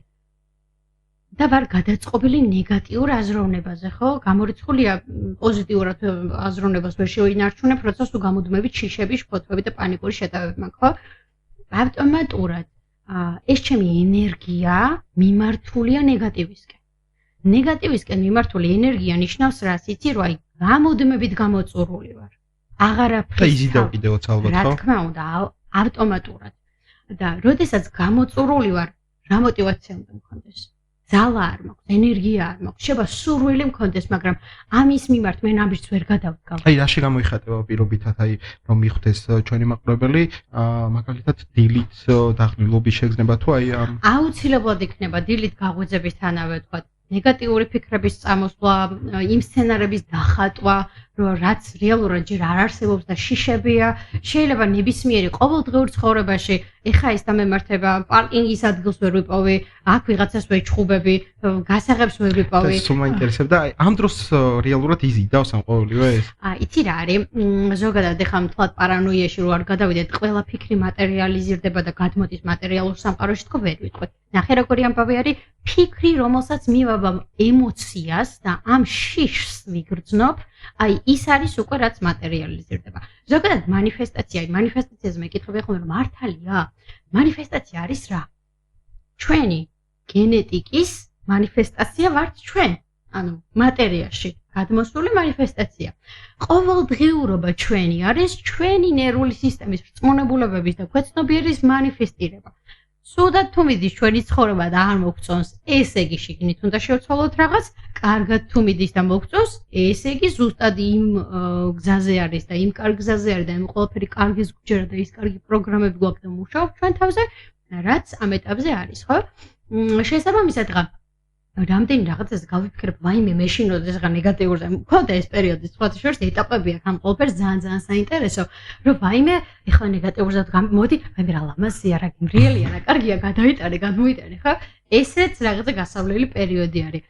Speaker 1: და ვარ გადაწყობილი ნეგატიურ აზროვნებაზე, ხო? გამორიცხულია პოზიტიურად აზროვნებას ვერ შევინარჩუნებ, როცა თუ გამოდმებით შიშები, შფოთვები და პანიკური შეტევები მაქვს, ხო? ავტომატურად ეს ჩემი ენერგია მიმართულია ნეგატივისკენ. ნეგატივისკენ მიმართული ენერგია ნიშნავს რას? იცი, რომ აი გამოდმებით გამოწურული ვარ. აღარაფერს.
Speaker 2: და იზიდავ კიდევაც ალბათ, ხო?
Speaker 1: რა თქმა უნდა, ავტომატურად. და როდესაც გამოწურული ვარ, რა мотиваცია უნდა მქონდეს? ძალა არ მაქვს, ენერგია არ მაქვს, შეიძლება სურვილი მქონდეს, მაგრამ ამის მიმართ მე ნაბიჯს ვერ გადავდგავ.
Speaker 2: აი რაში გამოიხატება პირობითად, აი რომ მიხვდეს ჩვენი მაყურებელი, მაგალითად დილით დაღლილობის შეგრძნება თუ აი
Speaker 1: აუცილებლად იქნება დილით გაღვიძებისთანავე თქვა ნეგატიური ფიქრების წამოსვლა, იმ სცენარების დახატვა, რომ რაც რეალურად ჯერ არ არსებობს და შიშებია, შეიძლება ნებისმიერი ყოველდღიურ ცხოვრებაში, ეხა ის დამემართება, პარკინგის ადგილს ვერ ვიპოვი, აქ ვიღაცას ვეჩხუბები, გასაღებს ვერ ვიპოვი.
Speaker 2: ეს სულ მაინტერესებდა, აი ამ დროს რეალურად იზიდავს ამ ყოველივეს?
Speaker 1: იცი რა არის, ზოგადად ეხა მთლად პარანოიაში რო არ გადავიდეთ, ყველა ფიქრი მატერიალიზირდება და გადმოდის მატერიალურ სამყაროში, თქო ვერ ვიტყვი. ნახე როგორი ამბავი არის, ფიქრი, რომელსაც მივაბამ ემოციას და ამ შიშს ვიგრძნობ, აი ის არის უკვე რაც მატერიალიზირდება. ზოგადად მანიფესტაციაზე მეკითხები ხოლმე რომ მართალია? მანიფესტაცია არის რა? ჩვენი გენეტიკის მანიფესტაცია ვართ ჩვენ. ანუ მატერიაში გადმოსული მანიფესტაცია. ყოველდღიურობა ჩვენი არის ჩვენი ნერვული სისტემის რწმუნებულებების და ქვეცნობიერის მანიფესტირება. სუდად თუ მიდის ჩვენი ცხოვრება და არ მოგწონს, ესე იგი შიგნით უნდა შევცვალოთ რაღაც, კარგად თუ მიდის და მოგწონს, ესე იგი ზუსტად იმ გზაზე არის და იმ კარგ გზაზე არის და იმ ყველაფერი კარგის გჯერა და ის კარგი პროგრამები გვაქვს და მუშაობ ჩვენ თავზე, რაც ამ ეტაპზე არის, ხო? შესაბამისად რა რამდენი რაღაცაზე გავიფიქრებ, ვაიმე მეშინ როდესაც ნეგატიურზე მქონდა ეს პერიოდი, სხვათა შორის ეტაპები აქვს ამ ყველაფერს ძალიან საინტერესო, რომ ვაიმე ეხლა ნეგატიურზე მოდი, ვაიმე რა ლამაზია, რა გემრიელია, რა კარგია, გადაიტანე, გადმოიტანე, ხო? ესეც რაღაცა გასავლელი პერიოდი არის.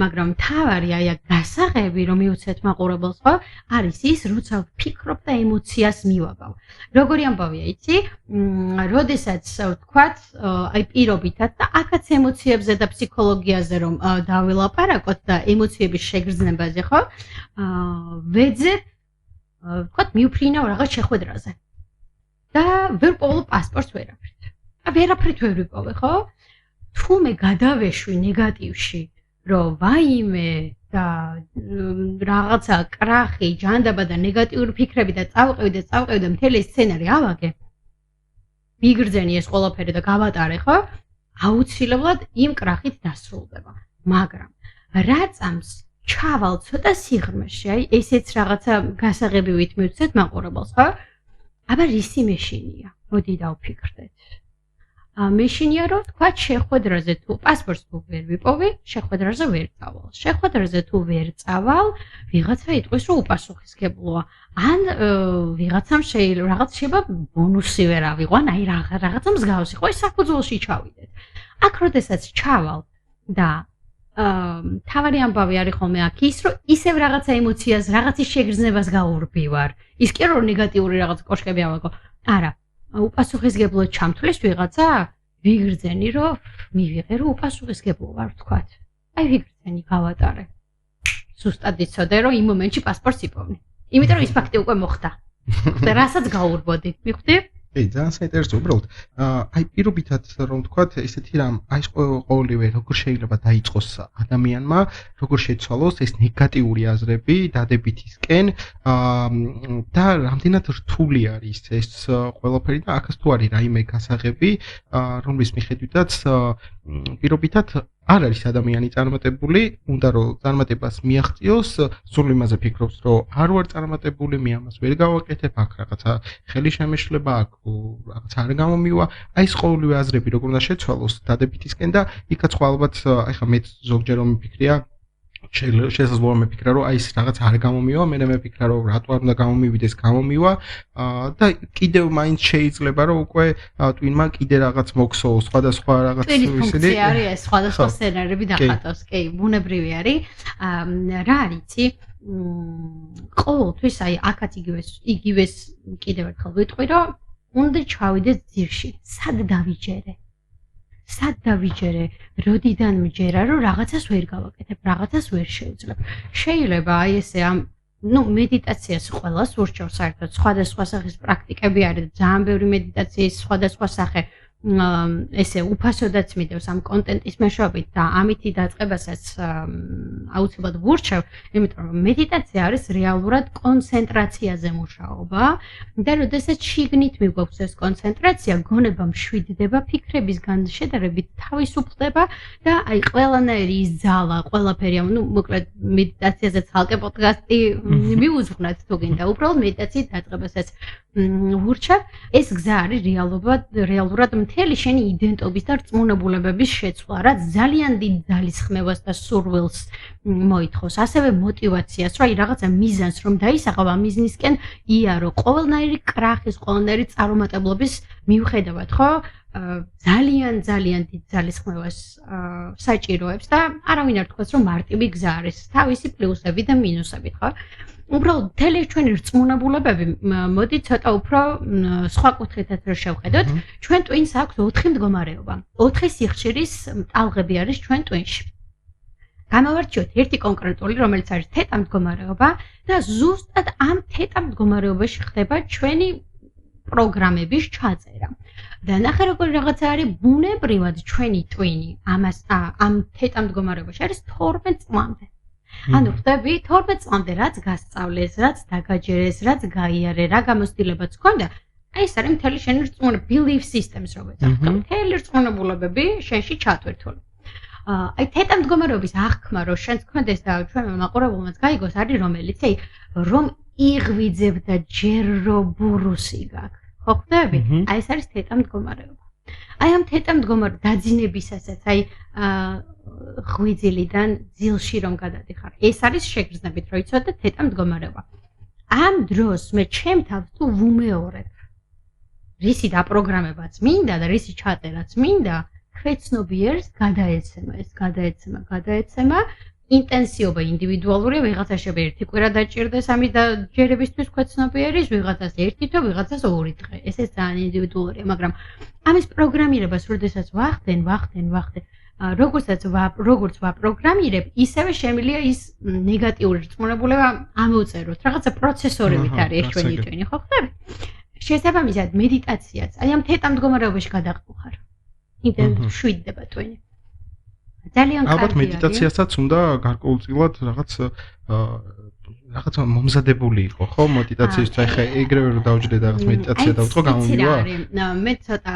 Speaker 1: მაგრამ თავარი აი გასაღები რომ მიუცეთ მაყურებელს, ხო? არის ის, როცა ვფიქრობ და ემოციას მივაბავ. როგორი ამბავია, იცი? როდესაც ვთქვათ, აი პირობითად და აქაც ემოციებზე და ფსიქოლოგიაზე რომ დავილაპარაკოთ და ემოციების შეგრძნებაზე, ხო? ვეძებ, ვთქვათ, მივფრინავ რაღაც შეხვედრაზე. და ვერ პოვო პასპორტს ვერაფრით. ვერაფრით ვერ ვიპოვე, ხო? თუ მე გადავეშვი ნეგატივში, რომ ვაიმე და რაღაცა კრახი, ჯანდაბა და ნეგატიური ფიქრები და წავყევი და მთელი სცენარი ავაგე. მიგრძენი ეს ყველაფერი და გავატარე, ხო? აუცილებლად იმ კრახით დასრულდება. მაგრამ რა წამს ჩავალ ცოტა სიღრმეში, აი ესეც რაღაცა გასაღებივით მივცეთ მაყურებელს, ხო? აბა რისი მეშინია? მოდი დავფიქრდეთ. მეშინია რომ თქვა შეხვედრაზე თუ პასპორტს თუ ვერ ვიპოვი, შეხვედრაზე ვერ წავალ. შეხვედრაზე თუ ვერ წავალ, ვიღაცა იტყვის რომ უპასუხისმგებლოა. ან ვიღაცამ შეიძლება რაღაც შეიძლება ბონუსი ვერ ავიყვან, აი რაღაცა მსგავსი, ხო ის საფუძველში ჩავიდეთ. აქ როდესაც ჩავალ და თავარი ამბავი არის ხოლმე აქ ის რომ ისევ რაღაცა ემოციას, რაღაცის შეგრძნებას გაურბივარ. ის კი რომ ნეგატიური რაღაც კოშკები ავაგო. არა. უპასუხისმგებლოდ ჩამთვლის ვიღაცა ვიგრძენი რომ მივიღე რომ უპასუხისმგებლო ვარ ვთქვათ. აი ვიგრძენი გავატარე. ზუსტად იცოდე რომ იმ მომენტში პასპორტს იპოვნე. იმიტომ რომ ის ფაქტი უკვე მოხდა. და რასაც გაურბოდი. მიხვდი?
Speaker 2: ძალიან საინტერესო უბრალოდ. აი პირობითად რომ ვთქვათ, ესეთი რამ აი ყოველივე როგორ შეიძლება დაიწყოს ადამიანმა, როგორ შეცვალოს ეს ნეგატიური აზრები დადებითისკენ და რამდენად რთული არის ეს ყველაფერი და აქაც თუ არის რაიმე გასაღები, რომლის მიხედვითაც პირობითად არ არის ადამიანი წარმატებული, უნდა რომ წარმატებას მიაღწიოს, სულ იმაზე ფიქრობს, რომ არ ვარ წარმატებული, მე ამას ვერ გავაკეთებ, აქ რაღაცა ხელი შემეშლება, აქ რაღაცა არ გამომივა. აი ეს ყოველივე აზრები როგორ უნდა შეცვალოს დადებითისკენ და იქაც ხო ალბათ აი ხა მე ზოგჯერ რომ მიფიქრია შესაძლოა მიფიქრა რომ აი ეს რაღაც არ გამომივა, მე მიფიქრა რომ რატო არ უნდა გამომივიდეს, გამომივა და კიდევ მაინც შეიძლება რომ უკვე ტვინმა კიდე რაღაც მოქსო სხვადასხვა რაღაც
Speaker 1: ისინი არის ეს სხვადასხვა სცენარები დახატოს, კი, ბუნებრივი არის. რა არიცი? ყოველთვის აი აქაც იგივეს კიდევ ერთხელ ვიტყვი რომ უნდა ჩავიდეთ ძირში, სად დავიჯერე, როდიდან მჯერა, რომ რაღაცას ვერ გავაკეთებ, რაღაცას ვერ შევძლებ. შეიძლება აი ესე ამ მედიტაციას ყველას ურჩევს საერთოდ სხვადასხვა სახის პრაქტიკები არის, ძალიან ბევრი მედიტაციის სხვადასხვა სახე ესე უფასოდაც მიდევს ამ კონტენტის მეშვეობით და ამითი დაწყებასაც აუცილებლად ვურჩევ, იმიტომ რომ მედიტაცია არის რეალურად კონცენტრაციაზე მუშაობა და როდესაც შიგნით მიგვაქვს ეს კონცენტრაცია, გონება მშვიდდება, ფიქრებისგან შედარებით თავისუფლდება და აი ყველანაირი ის ძალა, ყველაფერი, მოკლედ მედიტაციაზე ცალკე პოდკასტი მიუძღვნათ თუ გინდა, უბრალოდ მედიტაციის დაწყებასაც ვურჩევ, ეს გზა არის რეალურად მთელი შენი იდენტობის და რწმუნებულებების შეცვლა, რაც ძალიან დიდ ძალისხმევას და სურვილს მოითხოვს, ასევე მოტივაციას, რომ აი რაღაცა მიზანს რომ დაისახავ, ამ მიზნისკენ იარო, ყოველნაირი კრახის, ყოველნაირი წარუმატებლობის მიუხედავად, ხო? ძალიან დიდ ძალისხმევას საჭიროებს და არავინ არ თქვას რომ მარტივი გზა არის, თავისი პლუსები და მინუსებით, ხო? უბრალოდ მთელი ჩვენი რწმუნებულებები, მოდი ცოტა უფრო სხვა კუთხითაც რომ შევხედოთ, ჩვენ ტვინს აქვს 4 მდგომარეობა. 4 სიხშირის ტალღები არის ჩვენ ტვინში. გამოვარჩიოთ ერთი კონკრეტული, რომელიც არის თეტა მდგომარეობა და ზუსტად ამ თეტა მდგომარეობაში ხდება ჩვენი პროგრამების ჩაწერა. და ნახე როგორ რაღაცა არის ბუნებრივად ჩვენი ტვინი ამ თეტა მდგომარეობაში არის 12 წლამდე. ანუ ხდები 12 წლამდე რაც გასწავლეს, რაც დაგაჯერეს, რაც გაიარე, რა გამოცდილებაც ჰქონდა, აი ეს არის მთელი შენი რწმუნება, belief systems როგორც ახლა. მთელი რწმუნებულობები შენში ჩათვერთული. აი თეტა მდგომარეობის აღქმა რო შენს გქონდეს და ჩვენმა მაყურებელმაც გაიგოს არის რომელიც აი რომ იღვიძებ და ჯერ რო ბურუსი გაქვს. ხო ხდები? აი ეს არის თეტა მდგომარეობა. აი ამ თეტა მდგომარეობა დაძინებისასაც აი ღვიძლიდან ძილში რომ გადადიხარ. ეს არის შეგრძნებით რო იცოდე თეტა მდგომარეობა. ამ დროს მე ჩემ თავს თუ ვუმეორებ რისი დაპროგრამებაც მინდა და რისი ჩაწერაც მინდა, ქვეცნობიერს გადაეცემა, ეს გადაეცემა, ინტენსივობა ინდივიდუალურია, ვიღაცაში ერთი კვირა დაჭირდეს ამის დაჯერებისთვის ქვეცნობიერის, ვიღაცას ერთი თვე, ვიღაცას 2 დღე. ეს ძალიან ინდივიდუალურია, მაგრამ ამის პროგრამირებას როდესაც ვახდენ, როგორც ვაპროგრამირებ, ისევე შემიძლია ის ნეგატიური რწმუნებულება ამოვწეროთ. რაღაცა პროცესორებით არის ეს ჩვენი ტვინი, ხო ხდები? შესაბამისად, მედიტაციაც, აი ამ თეტა მდგომარეობაში გადაყუხარ. იმდენ შვიდდება ტვინი. ძალიან კარგია.
Speaker 2: ალბათ მედიტაციასაც უნდა გარკვეულწილად რაღაცა მომზადებული იყო, ხო? მედიტაციისთვის ახლა ეგრევე რომ დავჯდე და რაღაც მედიტაცია დავწყო, გამომივა.
Speaker 1: მე ცოტა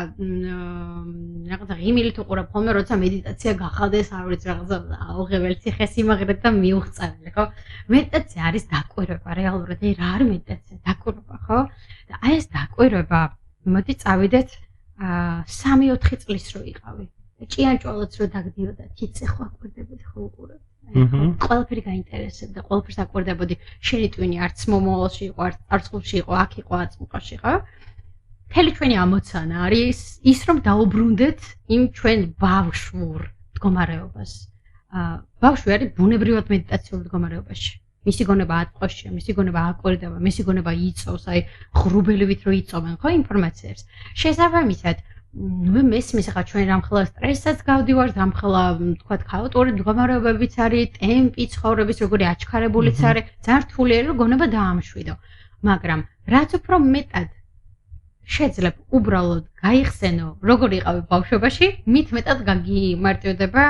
Speaker 1: რაღაცა ღიმილით უყურებ ხოლმე, როცა მედიტაცია გახალდეს, არ ვიცი, რაღაცა აუღებელ ციხეს იმაღრებ და მიუღწეველი, ხო? მედიტაცია არის დაკვირვება, რეალურად. აი რა არის მედიტაცია? დაკვირვება, ხო? და აი ეს დაკვირვება, მოდი წავიდეთ 3-4 წლის რო იყავი. ჭიანჭველიც რო დაგდიოდა, თიცე ხო აკვირდებოდი ხო უყურებ. ყველაფერი გაინტერესებდა, ყველაფერს აკვირდებოდი. შენი ტვინი არც მომავალში იყო, არც წარსულში იყო, აქ იყო, აწმყოში, ხო? მთელი ჩვენი ამოცანა არის ის, რომ დაუბრუნდეთ იმ ჩვენ ბავშვურ მდგომარეობას. ბავშვი არის ბუნებრივად მედიტაციურ მდგომარეობაში. მისი გონება ატყოშია, მისი გონება აკვირდება, მისი გონება იწოვს, აი ღრუბელივით რო იწოვენ, ხო, ინფორმაციებს. შესაბამისად, მე მესმის ახლა ჩვენ რამხელა სტრესსაც გავდივართ, რამხელა თქვათ ქაოტური მდგომარეობებიც არის, ტემპი ცხოვრების როგორი აჩქარებულიც არის, ძალიან რთული არის რომ გონება დაამშვიდო. მაგრამ რაც უფრო მეტად შეძლებ უბრალოდ გაიხსენო, როგორ იყავი ბავშვობაში, მით მეტად გაგიმარტივდება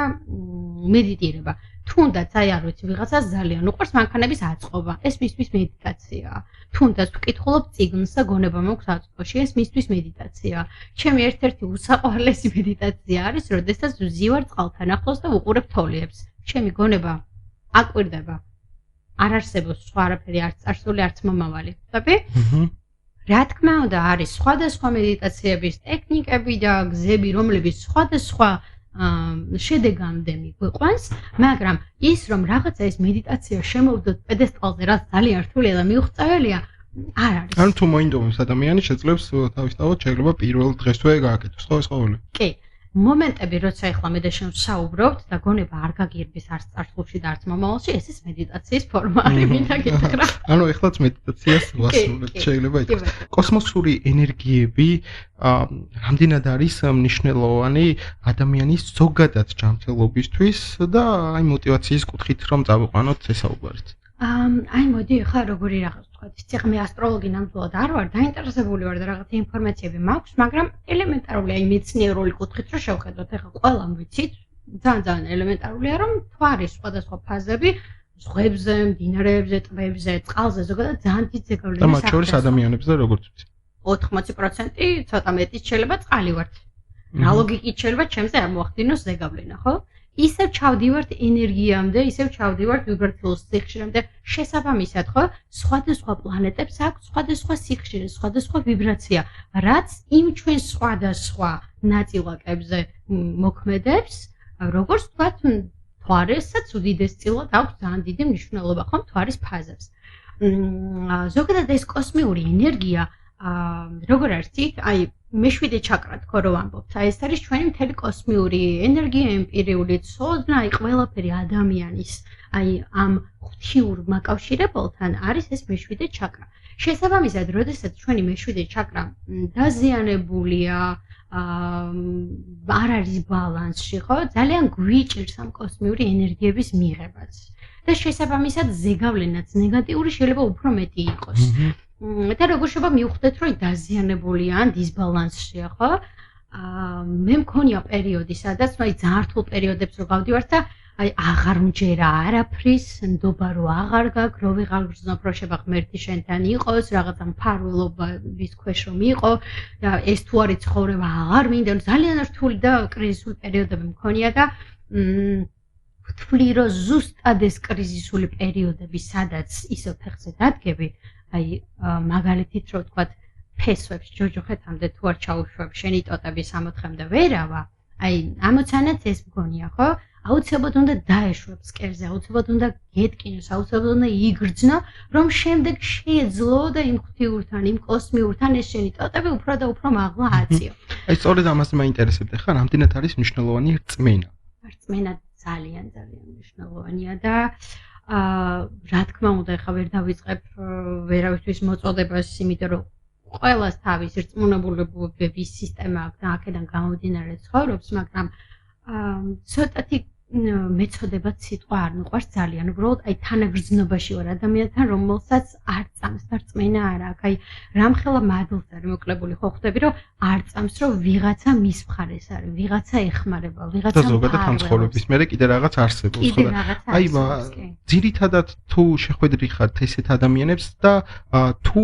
Speaker 1: მედიტირება. თუნდაც აი არ ვიცი, ვიღაცას ძალიან უყვარს მანქანების აწყობა. ეს მისთვის მედიტაციაა. თუნდაც ვკითხულობ წიგნს და გონება მაქვს აწყოში, ეს მისთვის მედიტაციაა. ჩემი ერთ-ერთი უსაყვარლესი მედიტაცია არის, როდესაც ვზივარ წყალთან ახლოს და ვუყურებ თოლიებს. ჩემი გონება აკვირდება. არ არსებობს სხვა არაფერი, არც წარსული, არც მომავალი. ხდები? რა თქმა უნდა, არის სხვადასხვა მედიტაციების ტექნიკები და გზები, რომლებიც სხვადასხვა შედეგამდე მიგვიყვანს, მაგრამ ის რომ რაღაცა ეს მედიტაცია შემოვდოთ პედესტალზე, რაც ძალიან რთულია და მიუღწეველია, არ არის.
Speaker 2: ანუ თუ მოინდომებს ადამიანი შეძლებს თავისთავად შეიძლება პირველ დღესვე გააკეთოს, ხო ეს ყოველი?
Speaker 1: კი. მომენტები, როცა ახლა მე და შენ ვსაუბრობთ და გონება არ გაგირბის არც წარსულში და არც მომავალში, ეს მედიტაციის ფორმა არის, მინდა გითხრა.
Speaker 2: ანუ ეხლაც მედიტაციას ვასრულებთ, შეიძლება ითქვას. კოსმოსური ენერგიები რამდენად არის მნიშვნელოვანი ადამიანის ზოგადად ჯანმრთელობისთვის და აი мотиваციის კუთხით რომ წავიყვანოთ ესაუბარით.
Speaker 1: აი მოდი ახლა როგორი რაღაც ვთქვათ, ეხლა მე ასტროლოგი ნამდვილად არ ვარ, დაინტერესებული ვარ და რაღაცა ინფორმაციები მაქვს, მაგრამ ელემენტარული აი მეცნიერული კუთხით რო შევხედოთ, ეხლა ყველამ ვიცით, ძალიან ელემენტარულია, რომ თვარის სხვადასხვა ფაზები ზღვებზე, მდინარეებზე, ტბებზე, წყალზე ზოგადად ძალიან დიდ ზეგავლენას
Speaker 2: და მათ შორის ადამიანებზე როგორც ვიცი.
Speaker 1: 80% ცოტა მეტიც შეიძლება წყალი ვართ. რა ლოგიკით შეიძლება ჩემზე არ მოახდინოს ზეგავლენა, ხო? ისევ ჩავდივართ ენერგიამდე, ისევ ჩავდივართ ვიბრაციულ სიხშირემდე. შესაბამისად, ხო? სხვადასხვა პლანეტებს აქვს სხვადასხვა სიხშირე, სხვადასხვა ვიბრაცია, რაც იმ ჩვენ სხვადასხვა ნაწილაკებზე მოქმედებს, როგორც თქვათ, თვარესაც უდიდესწილად აქვს ძალიან დიდი მნიშვნელობა, ხო? თვარის ფაზებს. ზოგადად ეს კოსმიური ენერგია როგორ არის ცით, აი მეშვიდე ჩაკრა თქო რომ ვამბობთ, აი ეს არის ჩვენი მთელი კოსმიური ენერგია, ემპირიული ცოდნა, აი ყველაფერი ადამიანის, აი ამ ღვთიურ მაკავშირებელთან არის ეს მეშვიდე ჩაკრა. შესაბამისად, როდესაც ჩვენი მეშვიდე ჩაკრა დაზიანებულია, არ არის ბალანსში, ხო? ძალიან გვიჭირს ამ კოსმიური ენერგიების მიღებაც. და შესაბამისად, ზეგავლენაც ნეგატიური შეიძლება უფრო მეტი იყოს. და როგორ შეიძლება მივხვდეთ, რომ დაზიანებულია ან დისბალანსშია, ხო? მე მქონია პერიოდი, სადაც ძალიან რთულ პერიოდებს რო გავდივართ და აღარ მჯერა არაფრის, ნდობა რომ აღარ გაქვს, რო ვიღარ გრძნობ, რომ შეიძლება ღმერთი შენთან იყოს, რაღაცა მფარველობის ქვეშ რომ იყო და ეს თუ არის ცხოვრება აღარ მინდა, ძალიან რთული და კრიზისული პერიოდები მქონია და ვთვლი, რომ ზუსტად ეს კრიზისული პერიოდები, სადაც ისევ ფეხზე დადგები, მაგალითით რო ვთქვათ, ფესვებს ჯოჯოხეთამდე თუ არ ჩაუშვებ შენი ტოტები 60-მდე ვერავა, ამოცანაც ეს მგონია, ხო? აუცილებლად უნდა დაეშვებ სკერზე, აუცილებლად უნდა გეტკინოს, აუცილებლად უნდა იგრძნო, რომ შემდეგ შეეძლო და იმ ღვთიურთან, იმ კოსმიურთან ეს შენი ტოტები უფრო და უფრო მაღლა აწიო.
Speaker 2: სწორედ ამაზე მაინტერესებდა, ხა, რამდენად არის მნიშვნელოვანი რწმენა?
Speaker 1: რწმენა ძალიან მნიშვნელოვანია და რა თქმა უნდა, ხა ვერ დავიწყებ ვერავისთვის მოწოდებას, იმიტომ რომ ყველას თავის რწმუნებულების სისტემა აქვს და აქედან გამომდინარე ცხოვრობს, მაგრამ ცოტათი მეწოდებათ სიტყვა არ მიყვარს ძალიან, უბრალოდ თანაგრძნობაში ვარ ადამიანთან, რომელსაც არ წამს და რწმენა არ აქვს. რამხელა მადლს არის მოკლებული, ხო ხვდები, რომ არ წამს, რომ ვიღაცა მის მხარეს არის, ვიღაცა ეხმარება, ვიღაცა
Speaker 2: და ზოგადად ამ ცხოვრების მერე კიდე რაღაც არსებობს, ხო და ძირითადად თუ შეხვედრი ხართ ესეთ ადამიანებს და თუ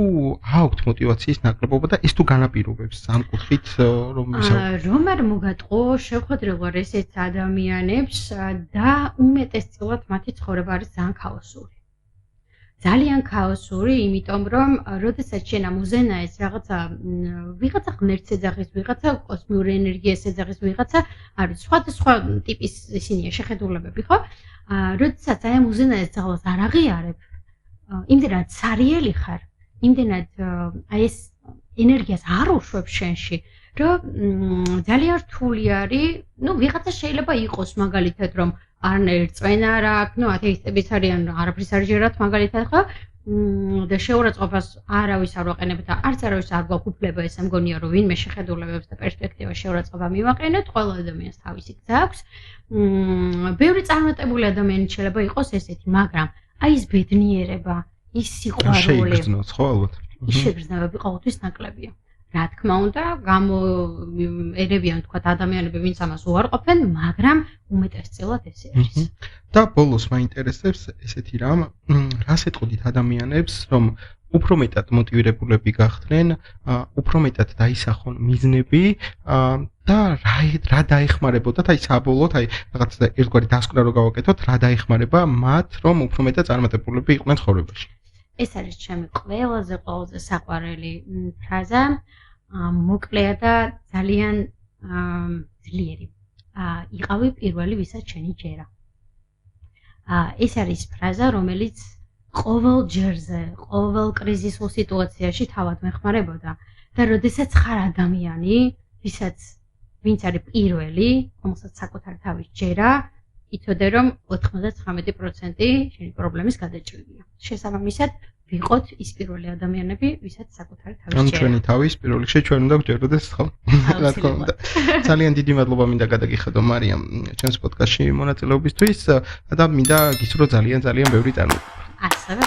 Speaker 2: აქვთ მოტივაციის ნაკლებობა და ეს თუ განაპირობებს ამ კუთხით რომ
Speaker 1: რომ არ მოგატყო შეხვედრი ვარ ესეთ ადამიანებს და უმეტესწილად მათი ცხოვრება არის ძალიან ქაოსური. ძალიან ქაოსური, იმიტომ რომ როდესაც შენ ამ უზენაეს ვიღაცა ღმერთს ეძახის, ვიღაცა კოსმიური ენერგიას ეძახის, ვიღაცა არის სხვა ტიპის ისინია შეხედულებები, ხო? როდესაც ამ უზენაეს ძალას არ აღიარებ, იმდენად სარიელი ხარ, იმდენად ეს ენერგიას არ უშვებ შენში, რომ ძალიან რთული არის, ვიღაცა შეიძლება იყოს მაგალითად, რომ არანაირი რწმენა არ აქვს, ათეისტებიც არიან, არაფრის არ ჯერათ მაგალითად, ხო? და შეურაცხყოფას არავის არ ვაყენებ და არც არავის არ გვაქვს უფლება ესე მგონია, რომ ვინმე შეხედულებებს და პერსპექტივას შეურაცხყოფა მივაყენოთ, ყველა ადამიანს თავისი გზა აქვს. ბევრი წარმატებული ადამიანი შეიძლება იყოს ესეთი, მაგრამ ეს ბედნიერება, ის სიყვარული
Speaker 2: შეიგრძნოს, ხო ალბათ?
Speaker 1: ის შეგრძნებები ყოველთვის ნაკლებია. რა თქმა უნდა, გამოერევიან თქვათ ადამიანები, ვინც ამას უარყოფენ, მაგრამ უმეტესწილად ესე არის.
Speaker 2: და ბოლოს მაინტერესებს ესეთი რამ, რას ეტყოდით ადამიანებს, რომ უფრო მეტად მოტივირებულები გახდნენ, უფრო მეტად დაისახონ მიზნები და რა დაეხმარებოდათ, საბოლოოდ, რაღაც ერთგვარი დასკვნა რო გავაკეთოთ, რა დაეხმარება მათ, რომ უფრო მეტად წარმატებულები იყვნენ ცხოვრებაში.
Speaker 1: ეს არის ჩემი ყველაზე საყვარელი ფრაზა, მოკლეა და ძალიან ძლიერი. იყავი პირველი, ვისაც შენი ჯერა. ეს არის ფრაზა, რომელიც ყოველ ჯერზე, ყოველ კრიზისულ სიტუაციაში თავად მეხმარებოდა და როდესაც ხარ ადამიანი, ვინც არის პირველი, რომელსაც საკუთარი თავის ჯერა, იცოდე რომ 99% შენი პრობლემის გადაჭრილია. შესაბამისად, ვიყოთ ის პირველი ადამიანები, ვისაც საკუთარი თავის ჯერა.
Speaker 2: ან ჩვენი თავის პირველ რიგში ჩვენ უნდა გვჯეროდეს, ხო? რა თქმა უნდა. ძალიან დიდი მადლობა მინდა გადაგიხადო მარიამ ჩემს პოდკასტში მონაწილეობისთვის და მინდა გისურვო ძალიან ბევრი წარმატება.
Speaker 1: ასევე